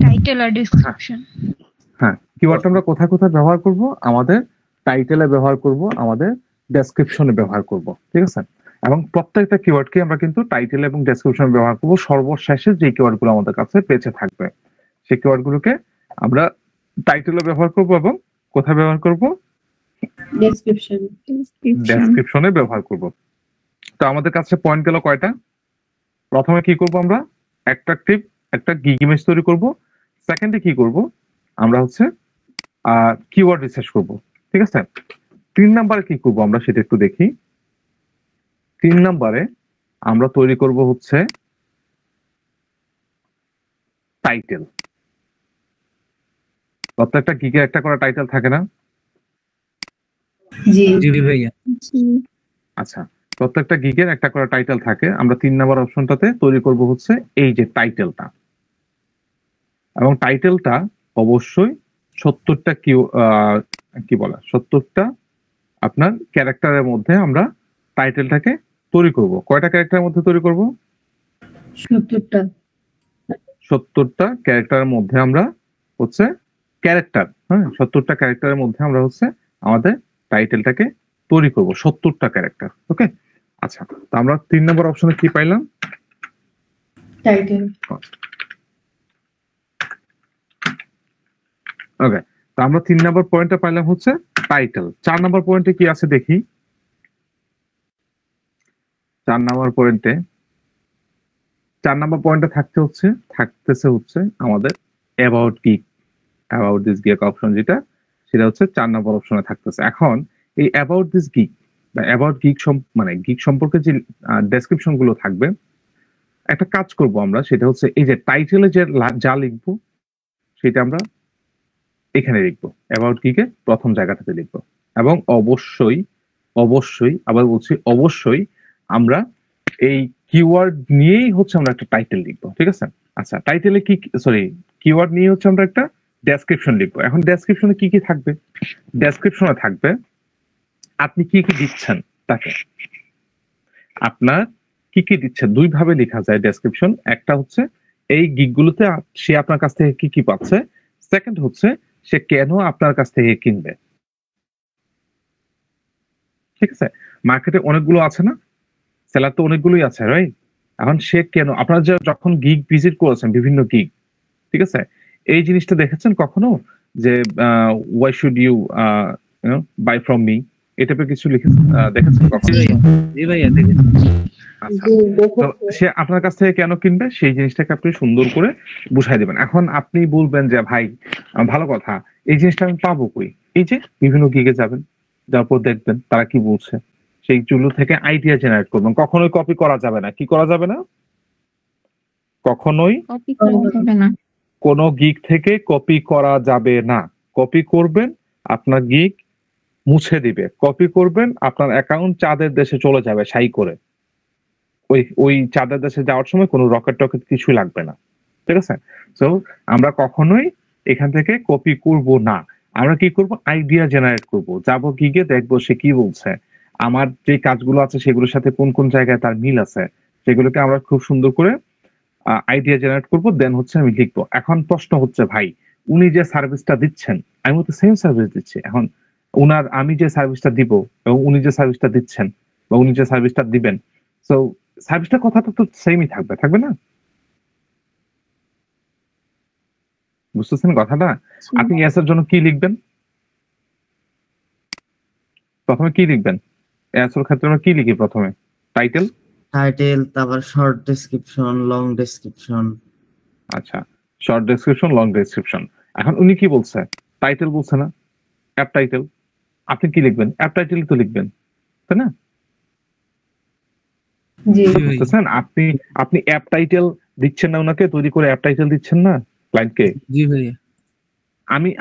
টাইটেল আর ডেসক্রিপশন। হ্যাঁ, কিওয়ার্ডটা আমরা কোথায় কোথায় ব্যবহার করব? আমাদের টাইটেলে ব্যবহার করব, আমাদের ডেসক্রিপশনে ব্যবহার করব, ঠিক আছে? এবং প্রত্যেকটা কিওয়ার্ডকে আমরা কিন্তু টাইটেল এবং ডেসক্রিপশনে ব্যবহার করব। সর্বশেষে যে কিওয়ার্ডগুলো আমাদের কাছে বেঁচে থাকবে সেই কিওয়ার্ডগুলোকে আমরা টাইটেলে ব্যবহার করব এবং কোথায় ব্যবহার করব? ডেসক্রিপশনে ব্যবহার করব। তো আমাদের কাছে পয়েন্ট গেল কয়টা? প্রথমে কি করব আমরা? অ্যাট্রাকটিভ একটা গিগ ইমেজ তৈরি করব। সেকেন্ডে কি করব? আমরা হচ্ছে কিওয়ার্ড রিসার্চ করব, ঠিক আছে? 3 নাম্বারে কি করব আমরা সেটা একটু দেখি। 3 নাম্বারে আমরা তৈরি করব হচ্ছে টাইটেল। প্রত্যেকটা গিগে একটা করে টাইটেল থাকে না? জি ভাইয়া। আচ্ছা, প্রত্যেকটা গিগের একটা করে টাইটেল থাকে। আমরা 3 নাম্বার অপশনটাতে তৈরি করব হচ্ছে এই যে টাইটেলটা, এবং টাইটেলটা অবশ্যই 70টা কি বলা 70টা আপনার ক্যারেক্টারের মধ্যে আমরা টাইটেলটাকে তৈরি করব। কয়টা ক্যারেক্টারের মধ্যে তৈরি করব? 70টা ক্যারেক্টারের মধ্যে আমরা হচ্ছে ক্যারেক্টার, হ্যাঁ, 70টা ক্যারেক্টারের মধ্যে আমরা হচ্ছে আমাদের টাইটেলটাকে তৈরি করব, 70টা ক্যারেক্টার। ওকে, আচ্ছা, তো আমরা 3 নম্বর অপশনে কি পাইলাম? টাইটেল। ওকে, তো আমরা 3 নম্বর পয়েন্টটা পাইলাম হচ্ছে টাইটেল। 4 নম্বর পয়েন্টে কি আছে দেখি। 4 নম্বর পয়েন্টে থাকতেছে হচ্ছে আমাদের about gig, about this gig option, যেটা সেটা হচ্ছে 4 নম্বর অপশনে থাকতেছে। এখন এই অ্যাবাউট দিস গিগ বা অ্যাবাউট গিগ মানে গিগ সম্পর্কে যে ডেসক্রিপশন গুলো থাকবে, একটা কাজ করব আমরা, সেটা হচ্ছে এই যে টাইটেলে যে যা লিখবো সেটা আমরা এখানে লিখবো, অ্যাবাউট গিগে প্রথম জায়গাটাতে লিখবো। এবং অবশ্যই আবার বলছি, অবশ্যই আমরা এই কিওয়ার্ড নিয়েই হচ্ছে আমরা একটা টাইটেল লিখবো, ঠিক আছে? আচ্ছা, টাইটেলে কিওয়ার্ড নিয়ে হচ্ছে আমরা একটা ডেসক্রিপশন লিখবো। এখন ডেসক্রিপশনে কি কি থাকবে? ডেসক্রিপশনে থাকবে আপনি কি কি দিচ্ছেন তাকে, আপনার কি কি দিচ্ছেন। দুই ভাবে লেখা যায় ডেসক্রিপশন। একটা হচ্ছে এই গিগগুলোতে সে আপনার কাছ থেকে কি কি পাচ্ছে, সেকেন্ড হচ্ছে সে কেন আপনার কাছ থেকে কিনবে, ঠিক আছে? মার্কেটে অনেকগুলো আছে না, সেলার তো অনেকগুলোই আছে, রাইট? এখন সে কেন, আপনারা যখন গিগ ভিজিট করেছেন বিভিন্ন গিগ, ঠিক আছে, এই জিনিসটা দেখেছেন কখনো যে why should you buy from me, এই টাইপের কিছু দেখেছেন কখনো? জি ভাইয়া, দেখেছি। আচ্ছা, তো সে আপনার কাছ থেকে কেন কিনবে সেই জিনিসটাকে আপনি সুন্দর করে বুঝাই দেবেন। এখন আপনি বলবেন যে ভাই ভালো কথা, এই জিনিসটা আমি পাবো কই? এই যে বিভিন্ন গিগে যাবেন, যাওয়ার পর দেখবেন তারা কি বলছে, সেইগুলো থেকে আইডিয়া জেনারেট করবেন। কখনোই কপি করা যাবে না। কি করা যাবে না? কখনোই কপি করা যাবে না। কোনো গিগ থেকে কপি করা যাবে না। কপি করবেন আপনার গিগ মুছে দিবে, কপি করবেন আপনার অ্যাকাউন্ট চাঁদের দেশে চলে যাবে সাই করে। ওই চাঁদের দেশে যাওয়ার সময় কোনো রকেট টকেট কিছুই লাগবে না, ঠিক আছে? সো আমরা কখনোই এখান থেকে কপি করব না। আমরা কি করব? আইডিয়া জেনারেট করব। যাব গিগে, দেখবো সে কি বলছে, আমার যে কাজগুলো আছে সেগুলোর সাথে কোন কোন জায়গায় তার মিল আছে, সেগুলোকে আমরা খুব সুন্দর করে আইডিয়া জেনারেট করব, দেন হচ্ছে আমি লিখবো। এখন প্রশ্ন হচ্ছে ভাই, উনি যে সার্ভিসটা দিচ্ছেন আমি তো সেম সার্ভিস দিচ্ছি। এখন আমি যে সার্ভিসটা দিব এবং উনি যে সার্ভিসটা দিচ্ছেন বা উনি যে সার্ভিসটা দিবেন, সো সার্ভিসটার কথাটা তো সেমই থাকবে না? বুঝতেছেন কথাটা? আপনি এর জন্য কি লিখবেন? প্রথমে কি লিখবেন? এর ক্ষেত্রে আমরা কি লিখি প্রথমে? টাইটেল, তারপর শর্ট ডেসক্রিপশন, লং ডেসক্রিপশন। আচ্ছা, শর্ট ডেসক্রিপশন, লং ডেসক্রিপশন। এখন উনি কি বলছে? টাইটেল বলছে না, অ্যাপ টাইটেল। আপনি কি লিখবেন? অ্যাপ টাইটেলই তো লিখবেন, তাই না? জি বুঝতেছেন? আপনি অ্যাপ টাইটেল দিচ্ছেন না, ওনাকে তৈরি করে অ্যাপ টাইটেল দিচ্ছেন না ক্লায়েন্টকে। জি ভাইয়া।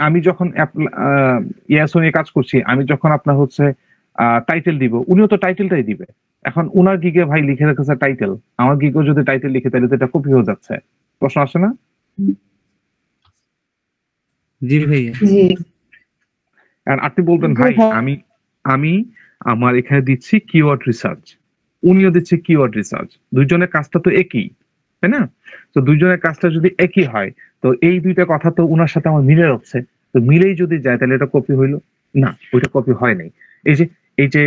আমি যখন ইয়াসো নিয়ে কাজ করছি, আমি যখন আপনার হচ্ছে টাইটেল দিব, উনিও তো টাইটেলটাই দিবে। এখন উনার গিগে ভাই লিখে রেখেছে টাইটেল, আমার গিগেও যদি টাইটেল লিখে তাহলে তো এটা কপি হয়ে যাচ্ছে। প্রশ্ন আসে না? জি ভাইয়া। জি আর আপনি বলবেন ভাই আমি আমার এখানে দিচ্ছি কিওয়ার্ড রিসার্চ, উনিও দিচ্ছে কিওয়ার্ড রিসার্চ, দুইজনের কাজটা তো একই, তাই না? তো দুইজনের কাজটা যদি একই হয়, তো এই দুইটা কথা তো উনার সাথে আমার মিলে যাচ্ছে, তো মিলেই যদি যায় তাহলে এটা কপি হইলো না? ওইটা কপি হয় নাই। এই যে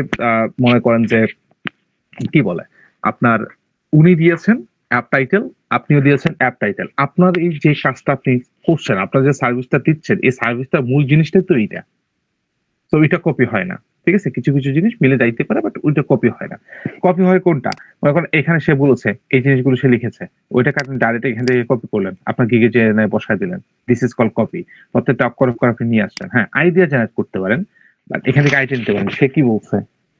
মনে করেন যে কি বলে, আপনার উনি দিয়েছেন অ্যাপ টাইটেল, আপনিও দিয়েছেন অ্যাপ টাইটেল। আপনার এই যে কাজটা আপনি করছেন, আপনার যে সার্ভিসটা দিচ্ছেন, এই সার্ভিসটা মূল জিনিসটাই তো এইটা, তো এটা কপি হয় না, ঠিক আছে? কিছু কিছু জিনিস মিলে যাইতে পারে, বাট ওইটা কপি হয় না। কপি হয় কোনটা? মনে করেন এখানে সে বলেছে এই জিনিসগুলো সে লিখেছে, ওইটাকে আপনি ডাইরেক্ট এখান থেকে কপি করলেন, আপনার গিগে যে বসায় দিলেন, দিস ইজ কল কপি। প্রত্যেকটা অক্ষর অক্ষর আপনি নিয়ে আসছেন। হ্যাঁ, আইডিয়া জেনারেট করতে পারেন, বাট এখান থেকে আইডিয়া নিতে পারেন, সে কি বলছে,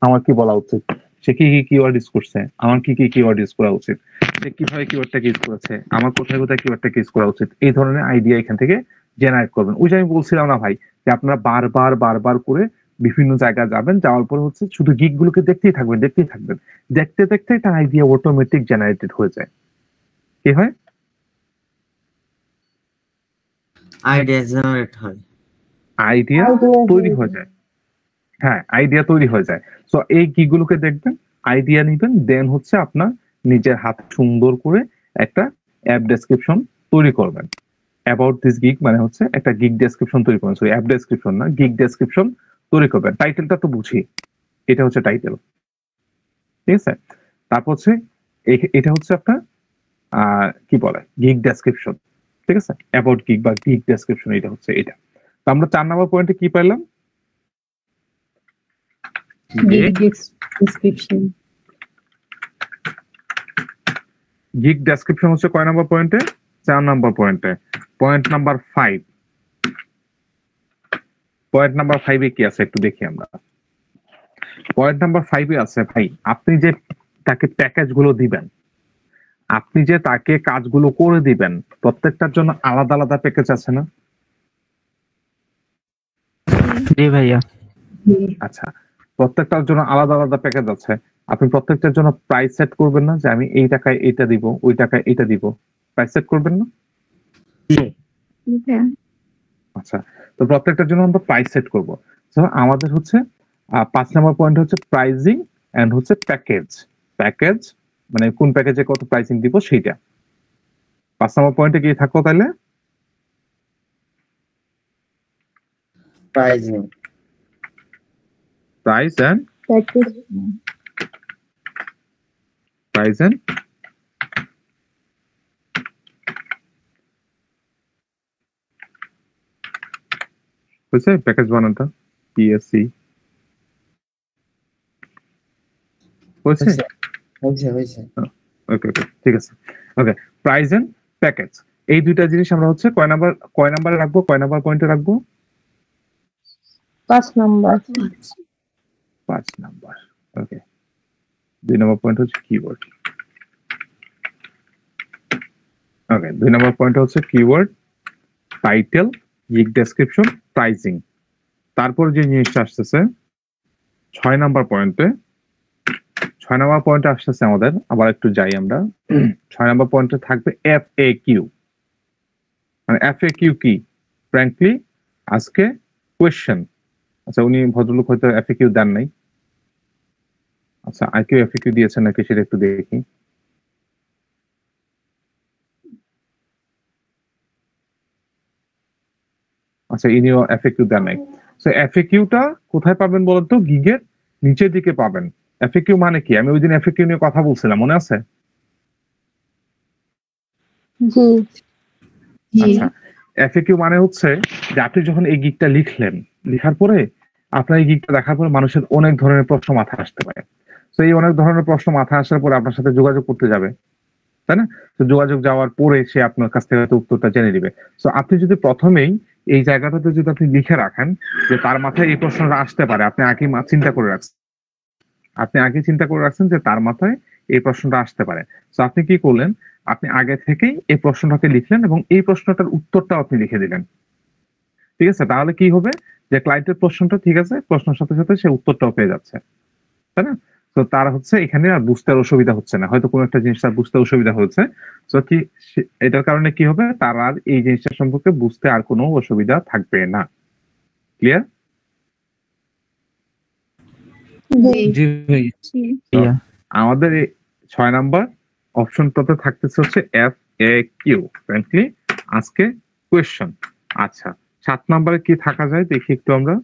আমার কি বলা উচিত, সে কি কি কিওয়ার্ড ইউজ করছে, আমার কি কি কিওয়ার্ড ইউজ করা উচিত, সে কিভাবে কিওয়ার্ডটাকে ইউজ করেছে, আমার কোথায় কোথায় কিওয়ার্ডটাকে ইউজ করা উচিত, এই ধরনের আইডিয়া এখান থেকে জেনারেট করবেন। ওই যে আমি বলছিলাম না ভাই, যে আপনারা বারবার করে বিভিন্ন জায়গায় যাবেন, যাওয়ার পরে হচ্ছে শুধু গিগ গুলোকে দেখতেই থাকবেন, দেখতে দেখতে তার আইডিয়া অটোমেটিক জেনারেটেড হয়ে যায়। কি হয়? আইডিয়া জেনারেট হয়, আইডিয়া তৈরি হয়ে যায়। হ্যাঁ, আইডিয়া তৈরি হয়ে যায়। সো এই গিগ গুলোকে দেখবেন, আইডিয়া নিবেন, দেন হচ্ছে আপনার নিজের হাতে সুন্দর করে একটা অ্যাপ ডেসক্রিপশন তৈরি করবেন। অ্যাবাউট দিস গিগ মানে হচ্ছে একটা গিগ ডেসক্রিপশন তৈরি করবেন, সরি অ্যাপ ডেসক্রিপশন না, গিগ ডেসক্রিপশন তৈরি করবেন। টাইটেলটা তো বুঝি, এটা হচ্ছে টাইটেল, ঠিক আছে? তারপর হচ্ছে এটা হচ্ছে আপনার কি বলে, গিগ ডেসক্রিপশন, ঠিক আছে? অ্যাবাউট গিগ বা গিগ ডেসক্রিপশন, এটা হচ্ছে এটা। তো আমরা 4 নম্বর পয়েন্টে কি পাইলাম? ডেসক্রিপশন। গিগ ডেসক্রিপশন হচ্ছে কয় নম্বর পয়েন্টে? 4 নম্বর পয়েন্টে। পয়েন্ট নাম্বার 5, পয়েন্ট নাম্বার 5 এ কি আছে একটু দেখি আমরা। পয়েন্ট নাম্বার 5 এ আছে ভাই, আপনি যে তাকে প্যাকেজ গুলো দিবেন, আপনি যে তাকে কাজগুলো করে দিবেন, প্রত্যেকটার জন্য আলাদা আলাদা প্যাকেজ আছে না? জি ভাইয়া। আচ্ছা, প্রত্যেকটার জন্য আলাদা আলাদা প্যাকেজ আছে। আপনি প্রত্যেকটার জন্য প্রাইস সেট করবেন না, যে আমি এই টাকায় এটা দিব, ওই টাকায় এটা দিব, প্রাইস সেট করবেন না? আচ্ছা, তো প্রত্যেকটার জন্য আমরা প্রাইস সেট করব। তো আমাদের হচ্ছে 5 নম্বর পয়েন্ট হচ্ছে প্রাইসিং এন্ড হচ্ছে প্যাকেজ মানে কোন প্যাকেজে কত প্রাইসিং দিব সেইটা। 5 নম্বর পয়েন্টে কি থাকো তাহলে? প্রাইজিং, প্রাইস এন্ড হয়েছে প্যাকেজ বানানটা পিএসসি হয়েছে? হয়েছে। ওকে, ঠিক আছে। ওকে, প্রাইস এন্ড প্যাকেজ, এই দুইটা জিনিস আমরা হচ্ছে কয় নাম্বারে রাখবো, কয় নাম্বার পয়েন্টে রাখবো? 5 নাম্বার। 5 নাম্বার। ওকে। 2 নম্বর পয়েন্ট হচ্ছে কিওয়ার্ড। ওকে, 2 নম্বর পয়েন্ট হচ্ছে keyword, title, gig description, pricing. তারপর যে জিনিসটা আসতেছে 6 নম্বর পয়েন্টে, 6 নম্বর পয়েন্টে আসতেছে আমাদের, আবার একটু যাই আমরা। 6 নম্বর পয়েন্টে থাকবে এফএকিউ। মানে এফএকিউ কি? ফ্র্যাঙ্কলি আজকে কোয়েশ্চেন। আচ্ছা, উনি ভদ্রলোক হয়তো এফএকিউ দেন নাই। আচ্ছা, আর কেউ এফএকিউ দিয়েছেন নাকি সেটা একটু দেখি। আচ্ছা, ইনিও এফএকিউ দেন নাই। সো এফএকিউটা কোথায় পাবেন বলেন তো? গিগের নিচের দিকে পাবেন। এফএকিউ মানে কি? আমি ওই দিন এফএকিউ নিয়ে কথা বলছিলাম, মনে আছে? আচ্ছা, এফএকিউ মানে হচ্ছে যে আপনি যখন এই গিগটা লিখলেন, লেখার পরে আপনার এই গিগটা দেখার পরে মানুষের অনেক ধরনের প্রশ্ন মাথায় আসতে পারে। তো এই অনেক ধরনের প্রশ্ন মাথায় আসার পরে আপনার সাথে যোগাযোগ করতে যাবে, তাই না? তো যোগাযোগ যাওয়ার পরে সে আপনার কাছ থেকে হয়তো উত্তরটা জেনে দিবে। তো আপনি যদি প্রথমেই এই জায়গাটাতে যদি আপনি লিখে রাখেন যে তার মাথায় এই প্রশ্নটা আসতে পারে, আপনি আগে চিন্তা করে রাখছেন, যে তার মাথায় এই প্রশ্নটা আসতে পারে। তো আপনি কি করলেন? আপনি আগে থেকেই এই প্রশ্নটাকে লিখলেন এবং এই প্রশ্নটার উত্তরটাও আপনি লিখে দিলেন। ঠিক আছে? তাহলে কি হবে যে ক্লায়েন্টের প্রশ্নটা ঠিক আছে, প্রশ্নের সাথে সাথে সে উত্তরটাও পেয়ে যাচ্ছে, তাই না? তো তার হচ্ছে এখানে আর বুঝতে অসুবিধা হচ্ছে না, হয়তো কোনো একটা জিনিস তার বুঝতে অসুবিধা হচ্ছে। তো কি এটার কারণে কি হবে? তার আর এই জিনিসটা সম্পর্কে বুঝতে আর কোনো অসুবিধা থাকবে না। ক্লিয়ার? জি ভাই। আমাদের 6 নাম্বার অপশনটাতে থাকতেছে হচ্ছে এফএকিউ, ফ্র্যাঙ্কলি আজকে কোয়েশ্চন। আচ্ছা, 7 নম্বরে কি থাকা যায় দেখি একটু আমরা।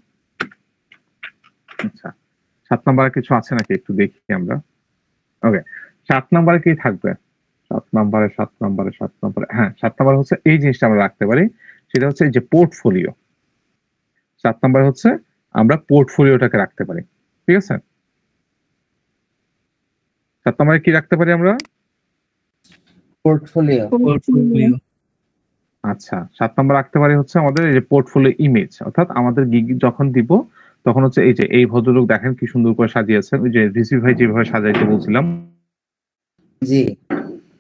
আচ্ছা, 7 নম্বরে কিছু আছে নাকি একটু দেখি আমরা। ওকে, 7 নম্বরে কি থাকবে? 7 নম্বরে হ্যাঁ, 7 নম্বরে হচ্ছে এই জিনিসটা আমরা রাখতে পারি, সেটা হচ্ছে এই যে পোর্টফোলিও। 7 নম্বরে হচ্ছে আমরা পোর্টফোলিওটাকে রাখতে পারি। ঠিক আছে? 7 নম্বরে কি রাখতে পারি আমরা? পোর্টফোলিও। আচ্ছা, 7 নম্বর রাখতে পারি হচ্ছে আমাদের এই যে পোর্টফোলিও ইমেজ, অর্থাৎ আমাদের গিগ যখন দিব তখন হচ্ছে এই যে এই ভদ্রলোক দেখেন কি সুন্দর করে সাজিয়েছেন, ওই যে রিসিভ ভাই যেভাবে সাজাইতে বলছিলাম জি,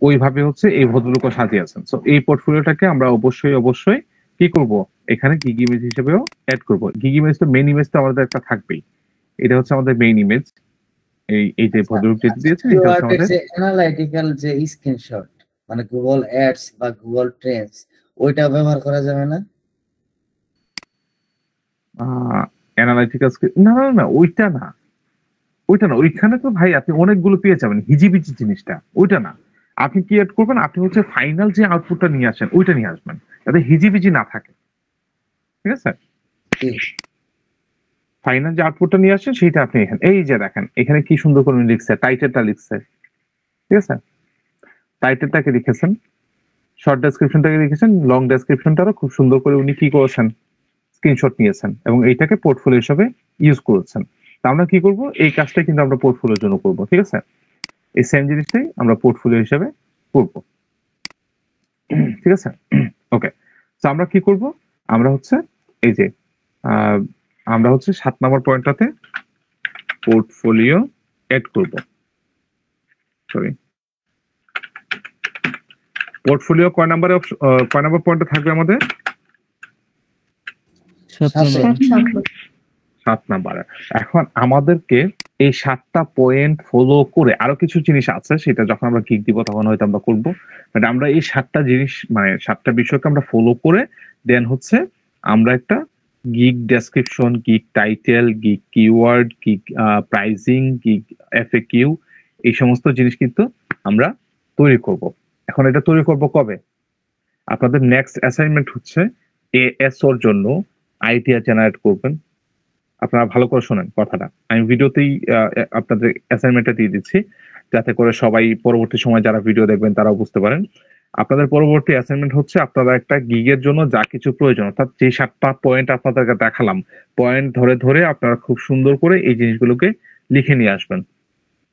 ওইভাবে হচ্ছে এই ভদ্রলোকও সাজিয়েছেন। সো এই পোর্টফোলিওটাকে আমরা অবশ্যই কি করব? এখানে গিগ ইমেজ হিসেবেও অ্যাড করব। গিগ ইমেজ তো মেইন ইমেজ তো আমাদের একটা থাকবেই, এটা হচ্ছে আমাদের মেইন ইমেজ। এই যে ভদ্রলোক যেটা দিয়েছেন এটা হচ্ছে আমাদের অ্যানালাইটিক্যাল যে স্ক্রিনশট, মানে গুগল অ্যাডস বা গুগল ট্রেন্ডস, ওইটা ব্যবহার করা যাবে না? অ্যানালাইটিক্যাল না, ওইটা না। ওইখানে তো ভাই আপনি অনেকগুলো পেয়ে যাবেন, হিজিবিজি জিনিসটা ওইটা না। আপনি কি অ্যাড করবেন? আপনি হচ্ছে ফাইনাল যে আউটপুটটা নিয়ে আসেন ওইটা নিয়ে আসবেন, যাতে হিজিবিজি না থাকে। ঠিক আছে? ফাইনাল যে আউটপুটটা নিয়ে আসেন সেইটা আপনি এখানে এই যে দেখেন এখানে কি সুন্দর করে লিখছে, টাইটেলটা লিখছে। ঠিক আছে? টাইটেলটাকে লিখেছেন, শর্ট ডেসক্রিপশনটাকে লিখেছেন, লং ডেসক্রিপশনটারও খুব সুন্দর করে উনি কি করেছেন? স্ক্রিনশট নিয়েছেন এবং এইটাকে পোর্টফোলিও হিসেবে ইউজ করেছেন। তা আমরা কি করব? এই কাজটা কিন্তু আমরা পোর্টফোলিওর জন্য করব। ঠিক আছে? এই সেম জিনিসটাই আমরা পোর্টফোলিও হিসেবে করব। ঠিক আছে? ওকে, তো আমরা কি করব? আমরা হচ্ছে এই যে আমরা হচ্ছে 7 নম্বর পয়েন্টটাতে পোর্টফোলিও এড করব। সরি, পোর্টফোলিও কয় নাম্বার পয়েন্টে থাকবে আমাদের? 7 নাম্বারে। এখন আমাদেরকে এই 7টা পয়েন্ট ফলো করে আরো কিছু জিনিস আছে, সেটা যখন আমরা গিগ দিব তখন হয়তো আমরা করবো। বাট আমরা এই 7টা জিনিস মানে 7টা বিষয়কে আমরা ফলো করে দেন হচ্ছে আমরা একটা gig description, gig title, gig keyword, gig pricing, gig FAQ, এই সমস্ত জিনিস কিন্তু আমরা তৈরি করব। এখন এটা তৈরি করব কবে? আপনাদের নেক্সট অ্যাসাইনমেন্ট হচ্ছে এএসওর জন্য আইডিয়া জেনারেট করবেন। আপনারা ভালো করে শোনেন কথাটা, আমি ভিডিওতেই আপনাদের অ্যাসাইনমেন্টটা দিয়ে দিচ্ছি যাতে করে সবাই পরবর্তী সময় যারা ভিডিও দেখবেন তারাও বুঝতে পারেন। আপনাদের পরবর্তী অ্যাসাইনমেন্ট হচ্ছে আপনারা একটা গিগের জন্য যা কিছু প্রয়োজন, অর্থাৎ যে 7টা পয়েন্ট আপনাদেরকে দেখালাম, পয়েন্ট ধরে ধরে আপনারা খুব সুন্দর করে এই জিনিসগুলোকে লিখে নিয়ে আসবেন।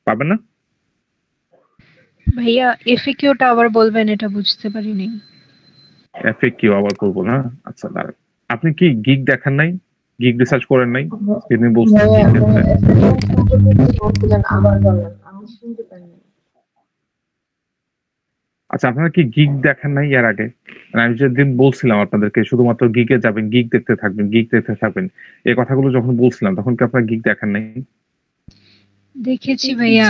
পাবেন না? ভাইয়া এফএকিউটা আবার বলবেন, এটা বুঝতে পারিনি। এফএকিউ আবার করবো না? আচ্ছা দাঁড়ান, আপনি কি গিগ দেখেন নাই? গিগ রিসার্চ করেন নাই? আপনি বলছেন গিগ দেখেন। আচ্ছা, আপনারা কি গিগ দেখেন নাই এর আগে? মানে আমি যেদিন বলছিলাম আপনাদেরকে শুধুমাত্র গিগে যাবেন, গিগ দেখতে থাকবেন, এই কথাগুলো যখন বলছিলাম তখন কি আপনারা গিগ দেখেন নাই? দেখেছি ভাইয়া,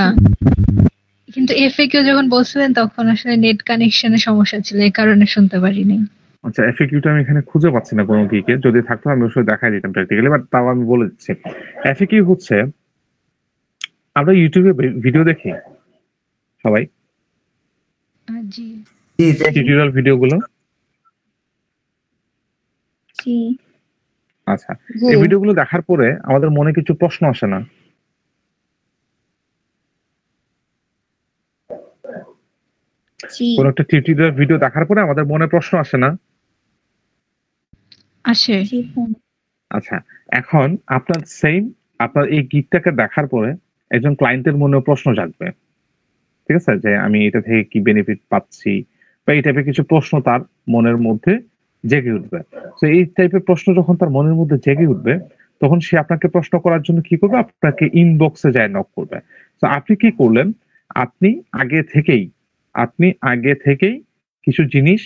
কিন্তু এফএকিউ যখন বলছিলেন তখন আসলে নেট কানেকশনের সমস্যা ছিল, এই কারণে শুনতে পারিনি। আচ্ছা, এফএকিউটা আমি এখানে খুঁজে পাচ্ছি না কোনো গিগে, যদি থাকতো আমি অবশ্যই দেখাই দিতাম প্র্যাকটিক্যালি, বাট তাও আমি বলে দিচ্ছি। এফএকিউ হচ্ছে আমরা ইউটিউবে ভিডিও দেখি সবাই, জি জি দেখি। টিউটোরিয়াল ভিডিওগুলো। জি আচ্ছা, জি এই ভিডিওগুলো দেখার পরে আমাদের মনে কিছু প্রশ্ন আসে না? জি কোন একটা টিউটোরিয়াল ভিডিও দেখার পরে আমাদের মনে প্রশ্ন আসে না? আসে। জি আচ্ছা, এখন আপনার এই গিগটাকে দেখার পরে একজন ক্লায়েন্টের মনেও প্রশ্ন জাগবে, ঠিক আছে, যে আমি এটা থেকে কি বেনিফিট পাচ্ছি, বা এই টাইপের কিছু প্রশ্ন তার মনের মধ্যে জেগে উঠবে। তো এই টাইপের প্রশ্ন যখন তার মনের মধ্যে জেগে উঠবে, তখন সে আপনাকে প্রশ্ন করার জন্য কি করবে? আপনাকে ইনবক্সে যায় নক করবে। তো আপনি কি করলেন? আপনি আগে থেকেই কিছু জিনিস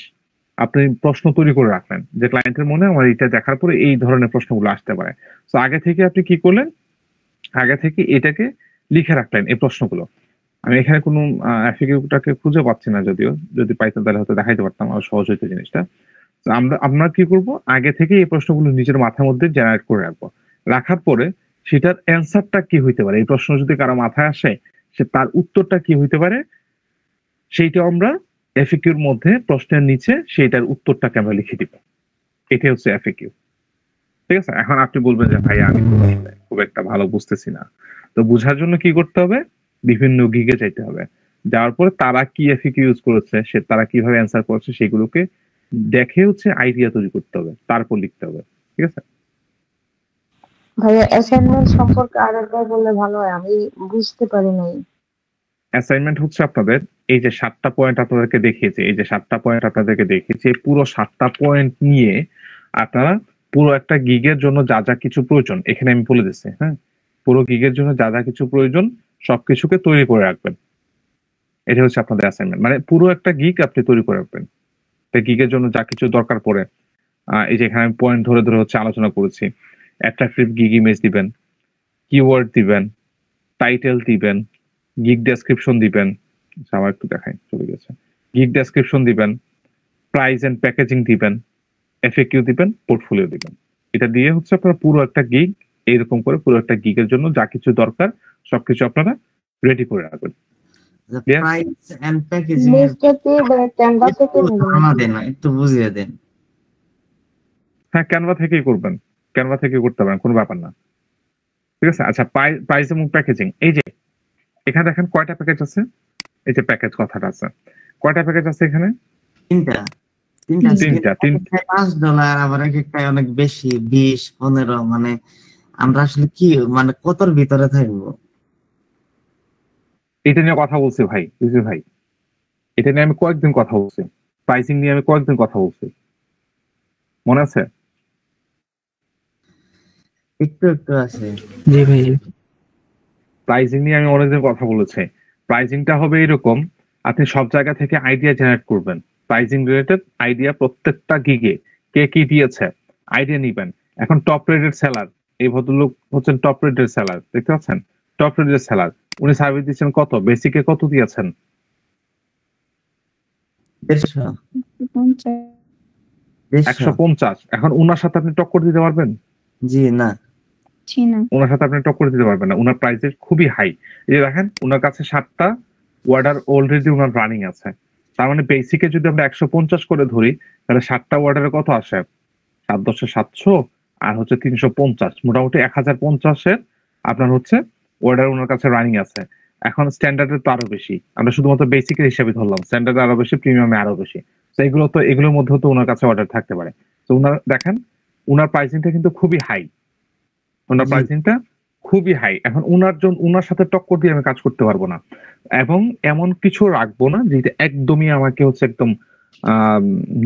আপনি প্রশ্ন তৈরি করে রাখলেন, যে ক্লায়েন্টের মনে আমার এটা দেখার পরে এই ধরনের প্রশ্নগুলো আসতে পারে। তো আগে থেকে আপনি কি করলেন? আগে থেকে এটাকে লিখে রাখলেন এই প্রশ্নগুলো। আমি এখানে কোনো এফএকিউটাকে খুঁজে পাচ্ছি না, যদিও যদি পাইতাম তাহলে হয়তো দেখাইতে পারতাম, আরো সহজ হইতো জিনিসটা। তো আমরা কি করব? আগে থেকে এই প্রশ্নগুলো নিজের মাথার মধ্যে জেনারেট করে রাখবো। রাখার পরে সেটার অ্যান্সারটা কি হইতে পারে, এই প্রশ্ন যদি কারো মাথায় আসে, সে তার উত্তরটা কি হইতে পারে সেইটা আমরা এফএকিউর মধ্যে প্রশ্নের নিচে সেইটার উত্তরটাকে আমরা লিখে দিব। এটাই হচ্ছে এফএকিউ, ঠিক আছে? এখন আপনি বলবেন যে ভাই আমি তো আসলে খুব একটা ভালো বুঝতেছি না। তো বোঝার জন্য কি করতে হবে? বিভিন্ন গিগে যাইতে হবে। যাওয়ার পরে তারা কি এফএকিউ ইউজ করেছে, তারা কিভাবে অ্যান্সার করেছে সেগুলোকে দেখে হচ্ছে আইডিয়া তৈরি করতে হবে, তারপর লিখতে হবে, ঠিক আছে? ভাইয়া অ্যাসাইনমেন্ট সম্পর্কে আরেকবার বললে ভালো হয়, আমি বুঝতে পারি নাই। অ্যাসাইনমেন্ট হচ্ছে আপনাদের এই যে 7টা পয়েন্ট আপনাদেরকে দেখিয়েছে, এই পুরো 7টা পয়েন্ট নিয়ে আপনারা পুরো একটা গিগের জন্য যা যা কিছু প্রয়োজন এখানে আমি বলে দিচ্ছি, হ্যাঁ? পুরো গিগের জন্য যা যা কিছু প্রয়োজন সবকিছুকে তৈরি করে রাখবেন। এটা হচ্ছে আপনাদের অ্যাসাইনমেন্ট, মানে পুরো একটা গিগ আপনি তৈরি করে রাখবেন। গিগের জন্য যা কিছু দরকার পড়ে, এই যে এখানে আমি পয়েন্ট ধরে ধরে হচ্ছে আলোচনা করেছি। অ্যাট্রাকটিভ গিগ ইমেজ দিবেন, কিওয়ার্ড দিবেন, টাইটেল দিবেন, গিগ ডেসক্রিপশন দিবেন। আচ্ছা, আবার একটু দেখাই, চলে গেছে। গিগ ডেসক্রিপশন দিবেন, প্রাইস এন্ড প্যাকেজিং দিবেন, এফএকিউ দিবেন, পোর্টফোলিও দিবেন। এটা দিয়ে হচ্ছে আপনারা পুরো একটা গিগ, এইরকম করে পুরো একটা গিগের জন্য যা কিছু দরকার সবকিছু আপনারা রেডি করে রাখবেন। Clear? প্রাইস এন্ড প্যাকেজিং এর লিস্টটা কি ক্যানভা থেকে ধারণা দেন, একটু বুঝিয়ে দেন। হ্যাঁ, ক্যানভা থেকেই করবেন, ক্যানভা থেকে করতে পারেন, কোনো ব্যাপার না, ঠিক আছে? আচ্ছা, প্রাইস এবং প্যাকেজিং, এই যে এখানে দেখেন কয়টা প্যাকেজ আছে, এই যে প্যাকেজ কথাটা আছে, কয়টা প্যাকেজ আছে এখানে? তিনটা $5, আবার এক একটা অনেক বেশি 20, 15, মানে আমরা আসলে কি মানে কতর ভিতরে থাকবো? এটা নিয়ে কথা বলছি ভাই, ইউসুফ ভাই, এটা নিয়ে আমি কয়েকদিন কথা বলছি, প্রাইসিং নিয়ে আমি কয়েকদিন কথা বলছি, মনে আছে? একটু একটু আছে। জি ভাই। প্রাইসিং নিয়ে আমি অনেকদিন কথা বলেছি। প্রাইসিংটা হবে এরকম, আপনি সব জায়গা থেকে আইডিয়া জেনারেট করবেন, প্রাইসিং রিলেটেড আইডিয়া প্রত্যেকটা গিগে কে কি দিয়েছে আইডিয়া নিবেন। এখন টপ রেটেড সেলার, এই ভদ্রলোক হচ্ছেন টপ রেটেড সেলার, দেখতে পাচ্ছেন? টপ রেটেড সেলার, উনি সার্ভিস দিচ্ছেন কত, বেসিকে কত দিয়েছেন? 150। 150। এখন উনার সাথে আপনি টক্কর দিতে পারবেন? জি না। জি না। ওনার সাথে আপনি টক্কর দিতে পারবেন না, ওনার প্রাইসের খুবই হাই। এই যে দেখেন ওনার কাছে 7টা অর্ডার অলরেডি ওনার রানিং আছে, তার মানে বেসিকে যদি আমরা 150 করে ধরি তাহলে 7টা অর্ডারে কত আসে? 7×10=700, আর হচ্ছে 350, মোটামুটি 1050-এর আপনার হচ্ছে অর্ডার ওনার কাছে রানিং আছে। এখন স্ট্যান্ডার্ডের তো আরো বেশি, আমরা শুধুমাত্র বেসিকের হিসাবে ধরলাম, স্ট্যান্ডার্ডে আরো বেশি, প্রিমিয়ামে আরো বেশি। তো এগুলোর মধ্যে তো ওনার কাছে অর্ডার থাকতে পারে। তো ওনার দেখেন ওনার প্রাইসিংটা কিন্তু খুবই হাই, ওনার জি। প্রাইসিংটা খুবই হাই। এখন ওনার সাথে টক্কর দিয়ে আমি কাজ করতে পারবো না, এবং এমন কিছু রাখবো না যেটা একদমই আমাকে হচ্ছে একদম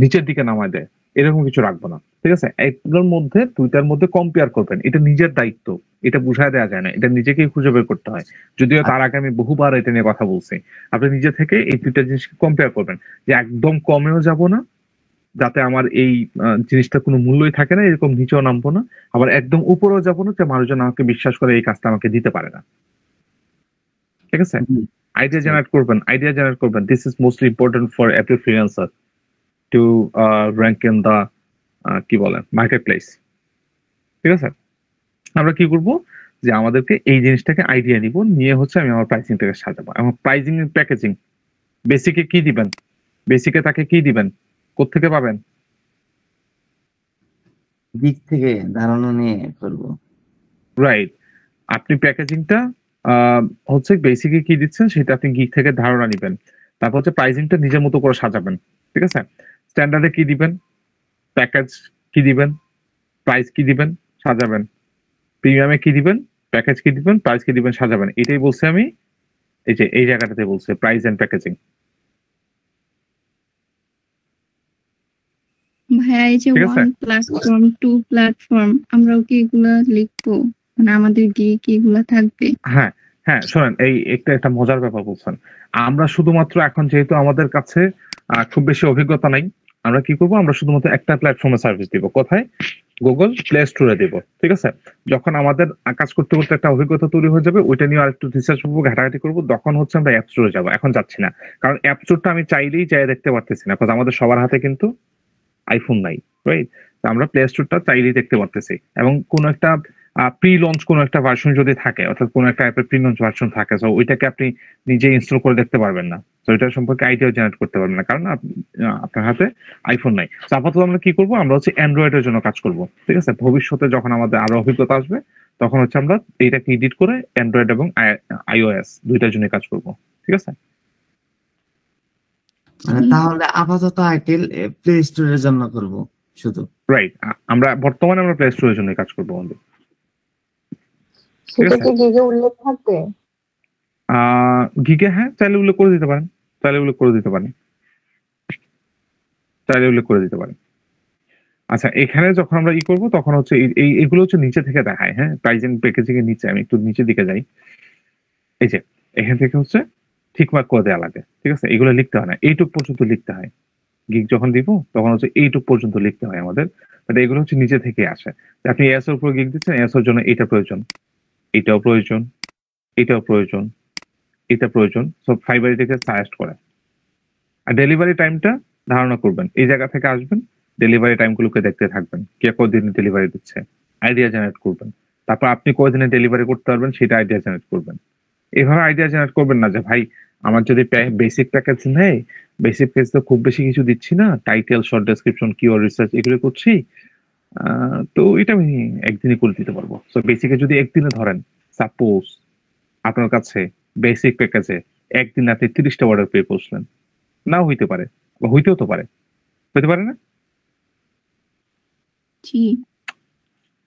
নিচের দিকে নামায় দেয়, এরকম কিছু রাখবো না, ঠিক আছে? এগুলোর মধ্যে দুইটার মধ্যে কম্পেয়ার করবেন, এটা নিজের দায়িত্ব, এটা বুঝায় দেওয়া যায় না, এটা নিজেকেই খুঁজে বের করতে হয়। যদিও তার আগে আমি বহুবার এটা নিয়ে কথা বলছি। আপনি নিজে থেকে এই দুইটা জিনিসকে কম্পেয়ার করবেন, যে একদম কমেও যাব না, যাতে আমার এই জিনিসটা কোনো মূল্যই থাকে না, এরকম নিচেও নামবো না, আবার একদম উপরেও যাবো না যে মানুষজন আমাকে বিশ্বাস করে এই কাজটা আমাকে দিতে পারে না। ঠিক আছে, আইডিয়া জেনারেট করবেন, আইডিয়া জেনারেট করবেন। This is mostly important for every freelancer to rank in the কি বলেন মার্কেট প্লেস। ঠিক আছে, আমরা কি করব, যে আমাদেরকে এই জিনিসটাকে আইডিয়া নিব, নিয়ে হচ্ছে আমি আমার প্রাইসিংটাকে সাজাবো। আমার প্রাইসিং এর প্যাকেজিং, বেসিকে কি দিবেন, বেসিকে তাকে কি দিবেন, কোত্থেকে পাবেন? দিক থেকে ধারণা নিয়ে করব। রাইট, আপনি প্যাকেজিংটা হচ্ছে বেসিকে কি দিচ্ছেন সেটা আপনি গিগ থেকে ধারণা নিবেন, তারপর হচ্ছে প্রাইসিংটা নিজের মতো করে সাজাবেন। ঠিক আছে, স্ট্যান্ডার্ডে কি দিবেন, প্যাকেজ কি দিবেন, প্রাইস কি দিবেন, সাজাবেন। প্রিমিয়ামে কি দিবেন, প্যাকেজ কি দিবেন, প্রাইস কি দিবেন, সাজাবেন। এটাই বলছি আমি, এই যে এই জায়গাটাতে বলছে প্রাইস এন্ড প্যাকেজিং। ভাইয়া এই যে ঠিক আছে, 1 প্ল্যাটফর্ম 2 প্ল্যাটফর্ম আমরাও কি এগুলা লিখবো, মানে আমাদের গিয়ে কি এগুলা থাকবে? হ্যাঁ হ্যাঁ, শোনেন, এই একটা মজার ব্যাপার বলছেন। আমরা শুধুমাত্র এখন যেহেতু আমাদের কাছে খুব বেশি অভিজ্ঞতা নাই, আমরা কি করব, আমরা শুধুমাত্র একটা প্ল্যাটফর্মে সার্ভিস দিব। কোথায়? গুগল প্লে স্টোরে দিব। ঠিক আছে, যখন আমাদের কাজ করতে করতে একটা অভিজ্ঞতা তৈরি হয়ে যাবে, ওইটা নিয়ে আরেকটু রিসার্চ করবো, ঘাটাঘাটি করবো, তখন হচ্ছে আমরা অ্যাপ স্টোরে যাবো। এখন যাচ্ছি না, কারণ অ্যাপ স্টোরটা আমি চাইলেই যাই দেখতে পারতেছি না, কারণ আমাদের সবার হাতে কিন্তু আইফোন নাই, রাইট? আমরা প্লে স্টোরটা চাইলেই দেখতে পারতেছি, এবং কোন একটা প্রি লঞ্চ কোন একটা ভার্সন যদি থাকে, অর্থাৎ কোন একটা অ্যাপের প্রি লঞ্চ ভার্সন থাকে, তো ওইটাকে আপনি নিজে ইনস্টল করে দেখতে পারবেন না, তো এটা সম্পর্কে আইডিয়া জেনারেট করতে পারবেন না, কারণ আপনার হাতে আইফোন নাই। তো আপাতত আমরা কি করবো, আমরা হচ্ছে অ্যান্ড্রয়েডের জন্য কাজ করব। ঠিক আছে, ভবিষ্যতে যখন আমাদের আরো অভিজ্ঞতা আসবে, তখন হচ্ছে আমরা এইটাকে এডিট করে অ্যান্ড্রয়েড এবং আইওএস দুইটার জন্য কাজ করব। ঠিক আছে, মানে তাহলে আপাতত আইটেল প্লে স্টোরের জন্য করব শুধু। রাইট, আমরা বর্তমানে আমরা প্লে স্টোরের জন্য কাজ করবো বন্ধু। সেটা কি গিগে উল্লেখ থাকবে? গিগে হ্যাঁ, চাইলে উল্লেখ করে দিতে পারেন, চাইলে উল্লেখ করে দিতে পারেন, চাইলে উল্লেখ করে দিতে পারেন। আচ্ছা, এখানে যখন আমরা করবো, তখন হচ্ছে এইগুলো হচ্ছে নিচে থেকে দেখায়। হ্যাঁ, প্রাইজিং প্যাকেজিং এর নিচে, আমি একটু নিচের দিকে যাই, এই যে এখান থেকে হচ্ছে ঠিক মার্ক করে দেওয়া লাগে। ঠিক আছে, এগুলো লিখতে হয় না, এইটুক পর্যন্ত লিখতে হয়। গিগ যখন দিব তখন হচ্ছে এইটুক পর্যন্ত লিখতে হয় আমাদের, বাট এগুলো হচ্ছে নিচে থেকে আসে। আপনি এস এর উপর গিগ দিচ্ছেন, এস এর জন্য এটা প্রয়োজন, এটাও প্রয়োজন, এটাও প্রয়োজন, এটা প্রয়োজন, সব ফাইবারি থেকে সাজেস্ট করে। আর ডেলিভারি টাইমটা ধারণা করবেন, এই জায়গা থেকে আসবেন, ডেলিভারি টাইম গুলোকে দেখতে থাকবেন, কে কদিন ডেলিভারি দিচ্ছে, আইডিয়া জেনারেট করবেন। তারপর আপনি কদিনে ডেলিভারি করতে পারবেন সেটা আইডিয়া জেনারেট করবেন। এভাবে আইডিয়া জেনারেট করবেন না যে ভাই আমার যদি বেসিক প্যাকেজ নেই, বেসিক প্যাকেজ তো খুব বেশি কিছু দিচ্ছি না, title, short description, keyword research এগুলো করছি, তো এটা আমি একদিনই করে দিতে পারবো। তো বেসিকে যদি একদিনে ধরেন, সাপোজ আপনার কাছে বেসিক প্যাকেজে একদিন আপনি 30টা অর্ডার পেয়ে পৌঁছলেন, নাও হইতে পারে, বা হইতেও তো পারে, হইতে পারে না? জি।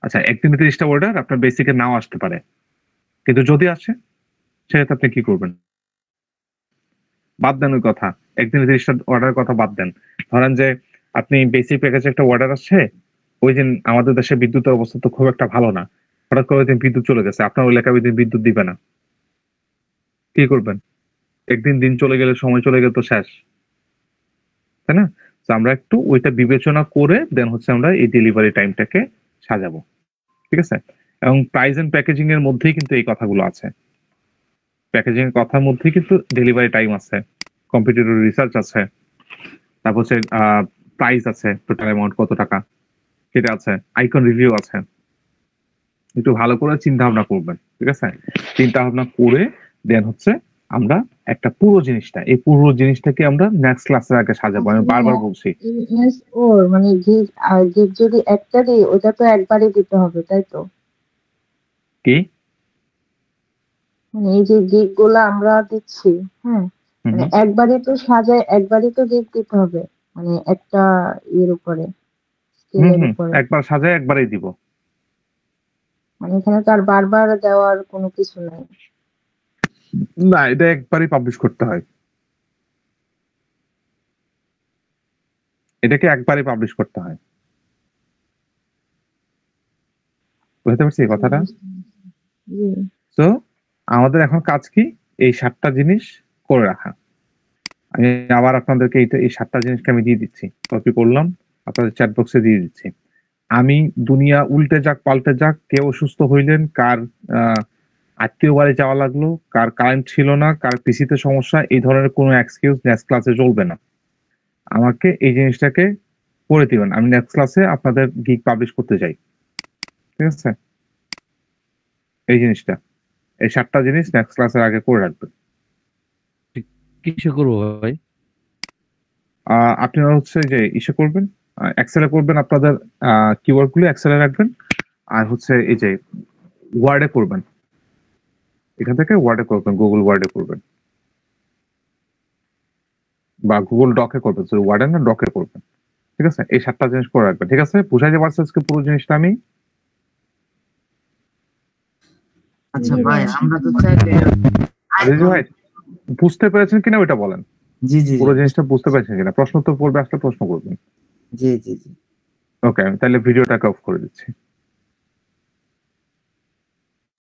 আচ্ছা, একদিনে 30টা অর্ডার আপনার বেসিকে নাও আসতে পারে, কিন্তু যদি আসে সেক্ষেত্রে আপনি কি করবেন? বাদ দেন ওই কথা, একদিনে 30টা অর্ডারের কথা বাদ দেন। ধরেন যে আপনি বেসিক প্যাকেজে একটা অর্ডার আসছে, ওই দিন আমাদের দেশে বিদ্যুতের অবস্থা তো খুব একটা ভালো না, হঠাৎ করে ওই দিন বিদ্যুৎ চলে গেছে, আপনার ওই এলাকায় ওই দিন বিদ্যুৎ দিবে না, কি করবেন? একদিন দিন চলে গেলে, সময় চলে গেলে তো শেষ, তাই না? তো আমরা একটু ওইটা বিবেচনা করে দেন হচ্ছে আমরা এই ডেলিভারি টাইমটাকে সাজাবো। ঠিক আছে, এবং প্রাইস এন্ড প্যাকেজিং এর মধ্যেই কিন্তু এই কথাগুলো আছে, প্যাকেজিং এর কথার মধ্যেই কিন্তু ডেলিভারি টাইম আছে, কম্পিটিটর রিসার্চ আছে, তারপর হচ্ছে প্রাইস আছে, টোটাল অ্যামাউন্ট কত টাকা সেটা আছে, আইকন রিভিউ আছে। একটু ভালো করে চিন্তা ভাবনা করবেন। ঠিক আছে, চিন্তা ভাবনা করে দেন হচ্ছে আমরা একটা পুরো জিনিসটা, এই পুরো জিনিসটাকে আমরা নেক্সট ক্লাসের আগে সাজাবো। আমি বারবার বলছি, ওর মানে গিগ আর গিগ যদি একটা দিই ওটা তো একবারই দিতে হবে, তাই তো? কি মানে এই যে গিগ গুলা আমরা দিচ্ছি, হ্যাঁ, মানে একবারই তো সাজায়, একবারই তো গিগ দিতে হবে, মানে একটা ইয়ের উপরে, স্কেলের উপরে। একবার সাজায় একবারই দিব, মানে এখানে তো আর বারবার দেওয়ার কোনো কিছু নাই। না এটা একবারই পাবলিশ করতে হয়, এটাকে একবারই পাবলিশ করতে হয়। বুঝতে পারছি এই কথাটা? জি তো আমাদের এখন কাজ কি, এই 7টা জিনিস করে রাখা। আমি আবার আপনাদেরকে এই 7টা জিনিসকে আমি দিয়ে দিচ্ছি, কপি করলাম, আপনাদের চ্যাট বক্সে দিয়ে দিচ্ছি। আমি দুনিয়া উল্টে যাক পাল্টে যাক, কেউ অসুস্থ হইলেন, কার আত্মীয় বাড়ি যাওয়া লাগলো, কার কারেন্ট ছিল না, কার পিসিতে সমস্যা, এই ধরনের কোনো এক্সকিউজ নেক্সট ক্লাসে চলবে না। আমাকে এই জিনিসটাকে করে দিবেন, আমি নেক্সট ক্লাসে আপনাদের গিগ পাবলিশ করতে যাই। ঠিক আছে, এই জিনিসটা, এই 7টা জিনিস নেক্সট ক্লাসের আগে করে রাখবেন। কিসে করবো ভাই? আপনারা হচ্ছে যে ইসে করবেন, এক্সেলে করবেন, আপনাদের কিওয়ার্ড গুলো এক্সেলে রাখবেন, আর হচ্ছে এই যে ওয়ার্ডে করবেন, এখান থেকে ওয়ার্ডে করবেন, গুগল ওয়ার্ডে করবেন বা গুগল ডকে করবেন, সরি ওয়ার্ডে না ডকে করবেন। ঠিক আছে, এই 7টা জিনিস করে রাখবেন। ঠিক আছে, বুঝাইতে পারছি আজকে পুরো জিনিসটা আমি? আচ্ছা জি ভাই, ভাই। আমরা তো চাইলে রিজু ভাই বুঝতে পেরেছেন কিনা ওইটা বলেন, জি জি পুরো জি জিনিসটা বুঝতে পেরেছেন কিনা? প্রশ্ন তো পড়বে, আসলে প্রশ্ন করবেন। জি জি জি ওকে, আমি তাহলে ভিডিওটাকে অফ করে দিচ্ছি।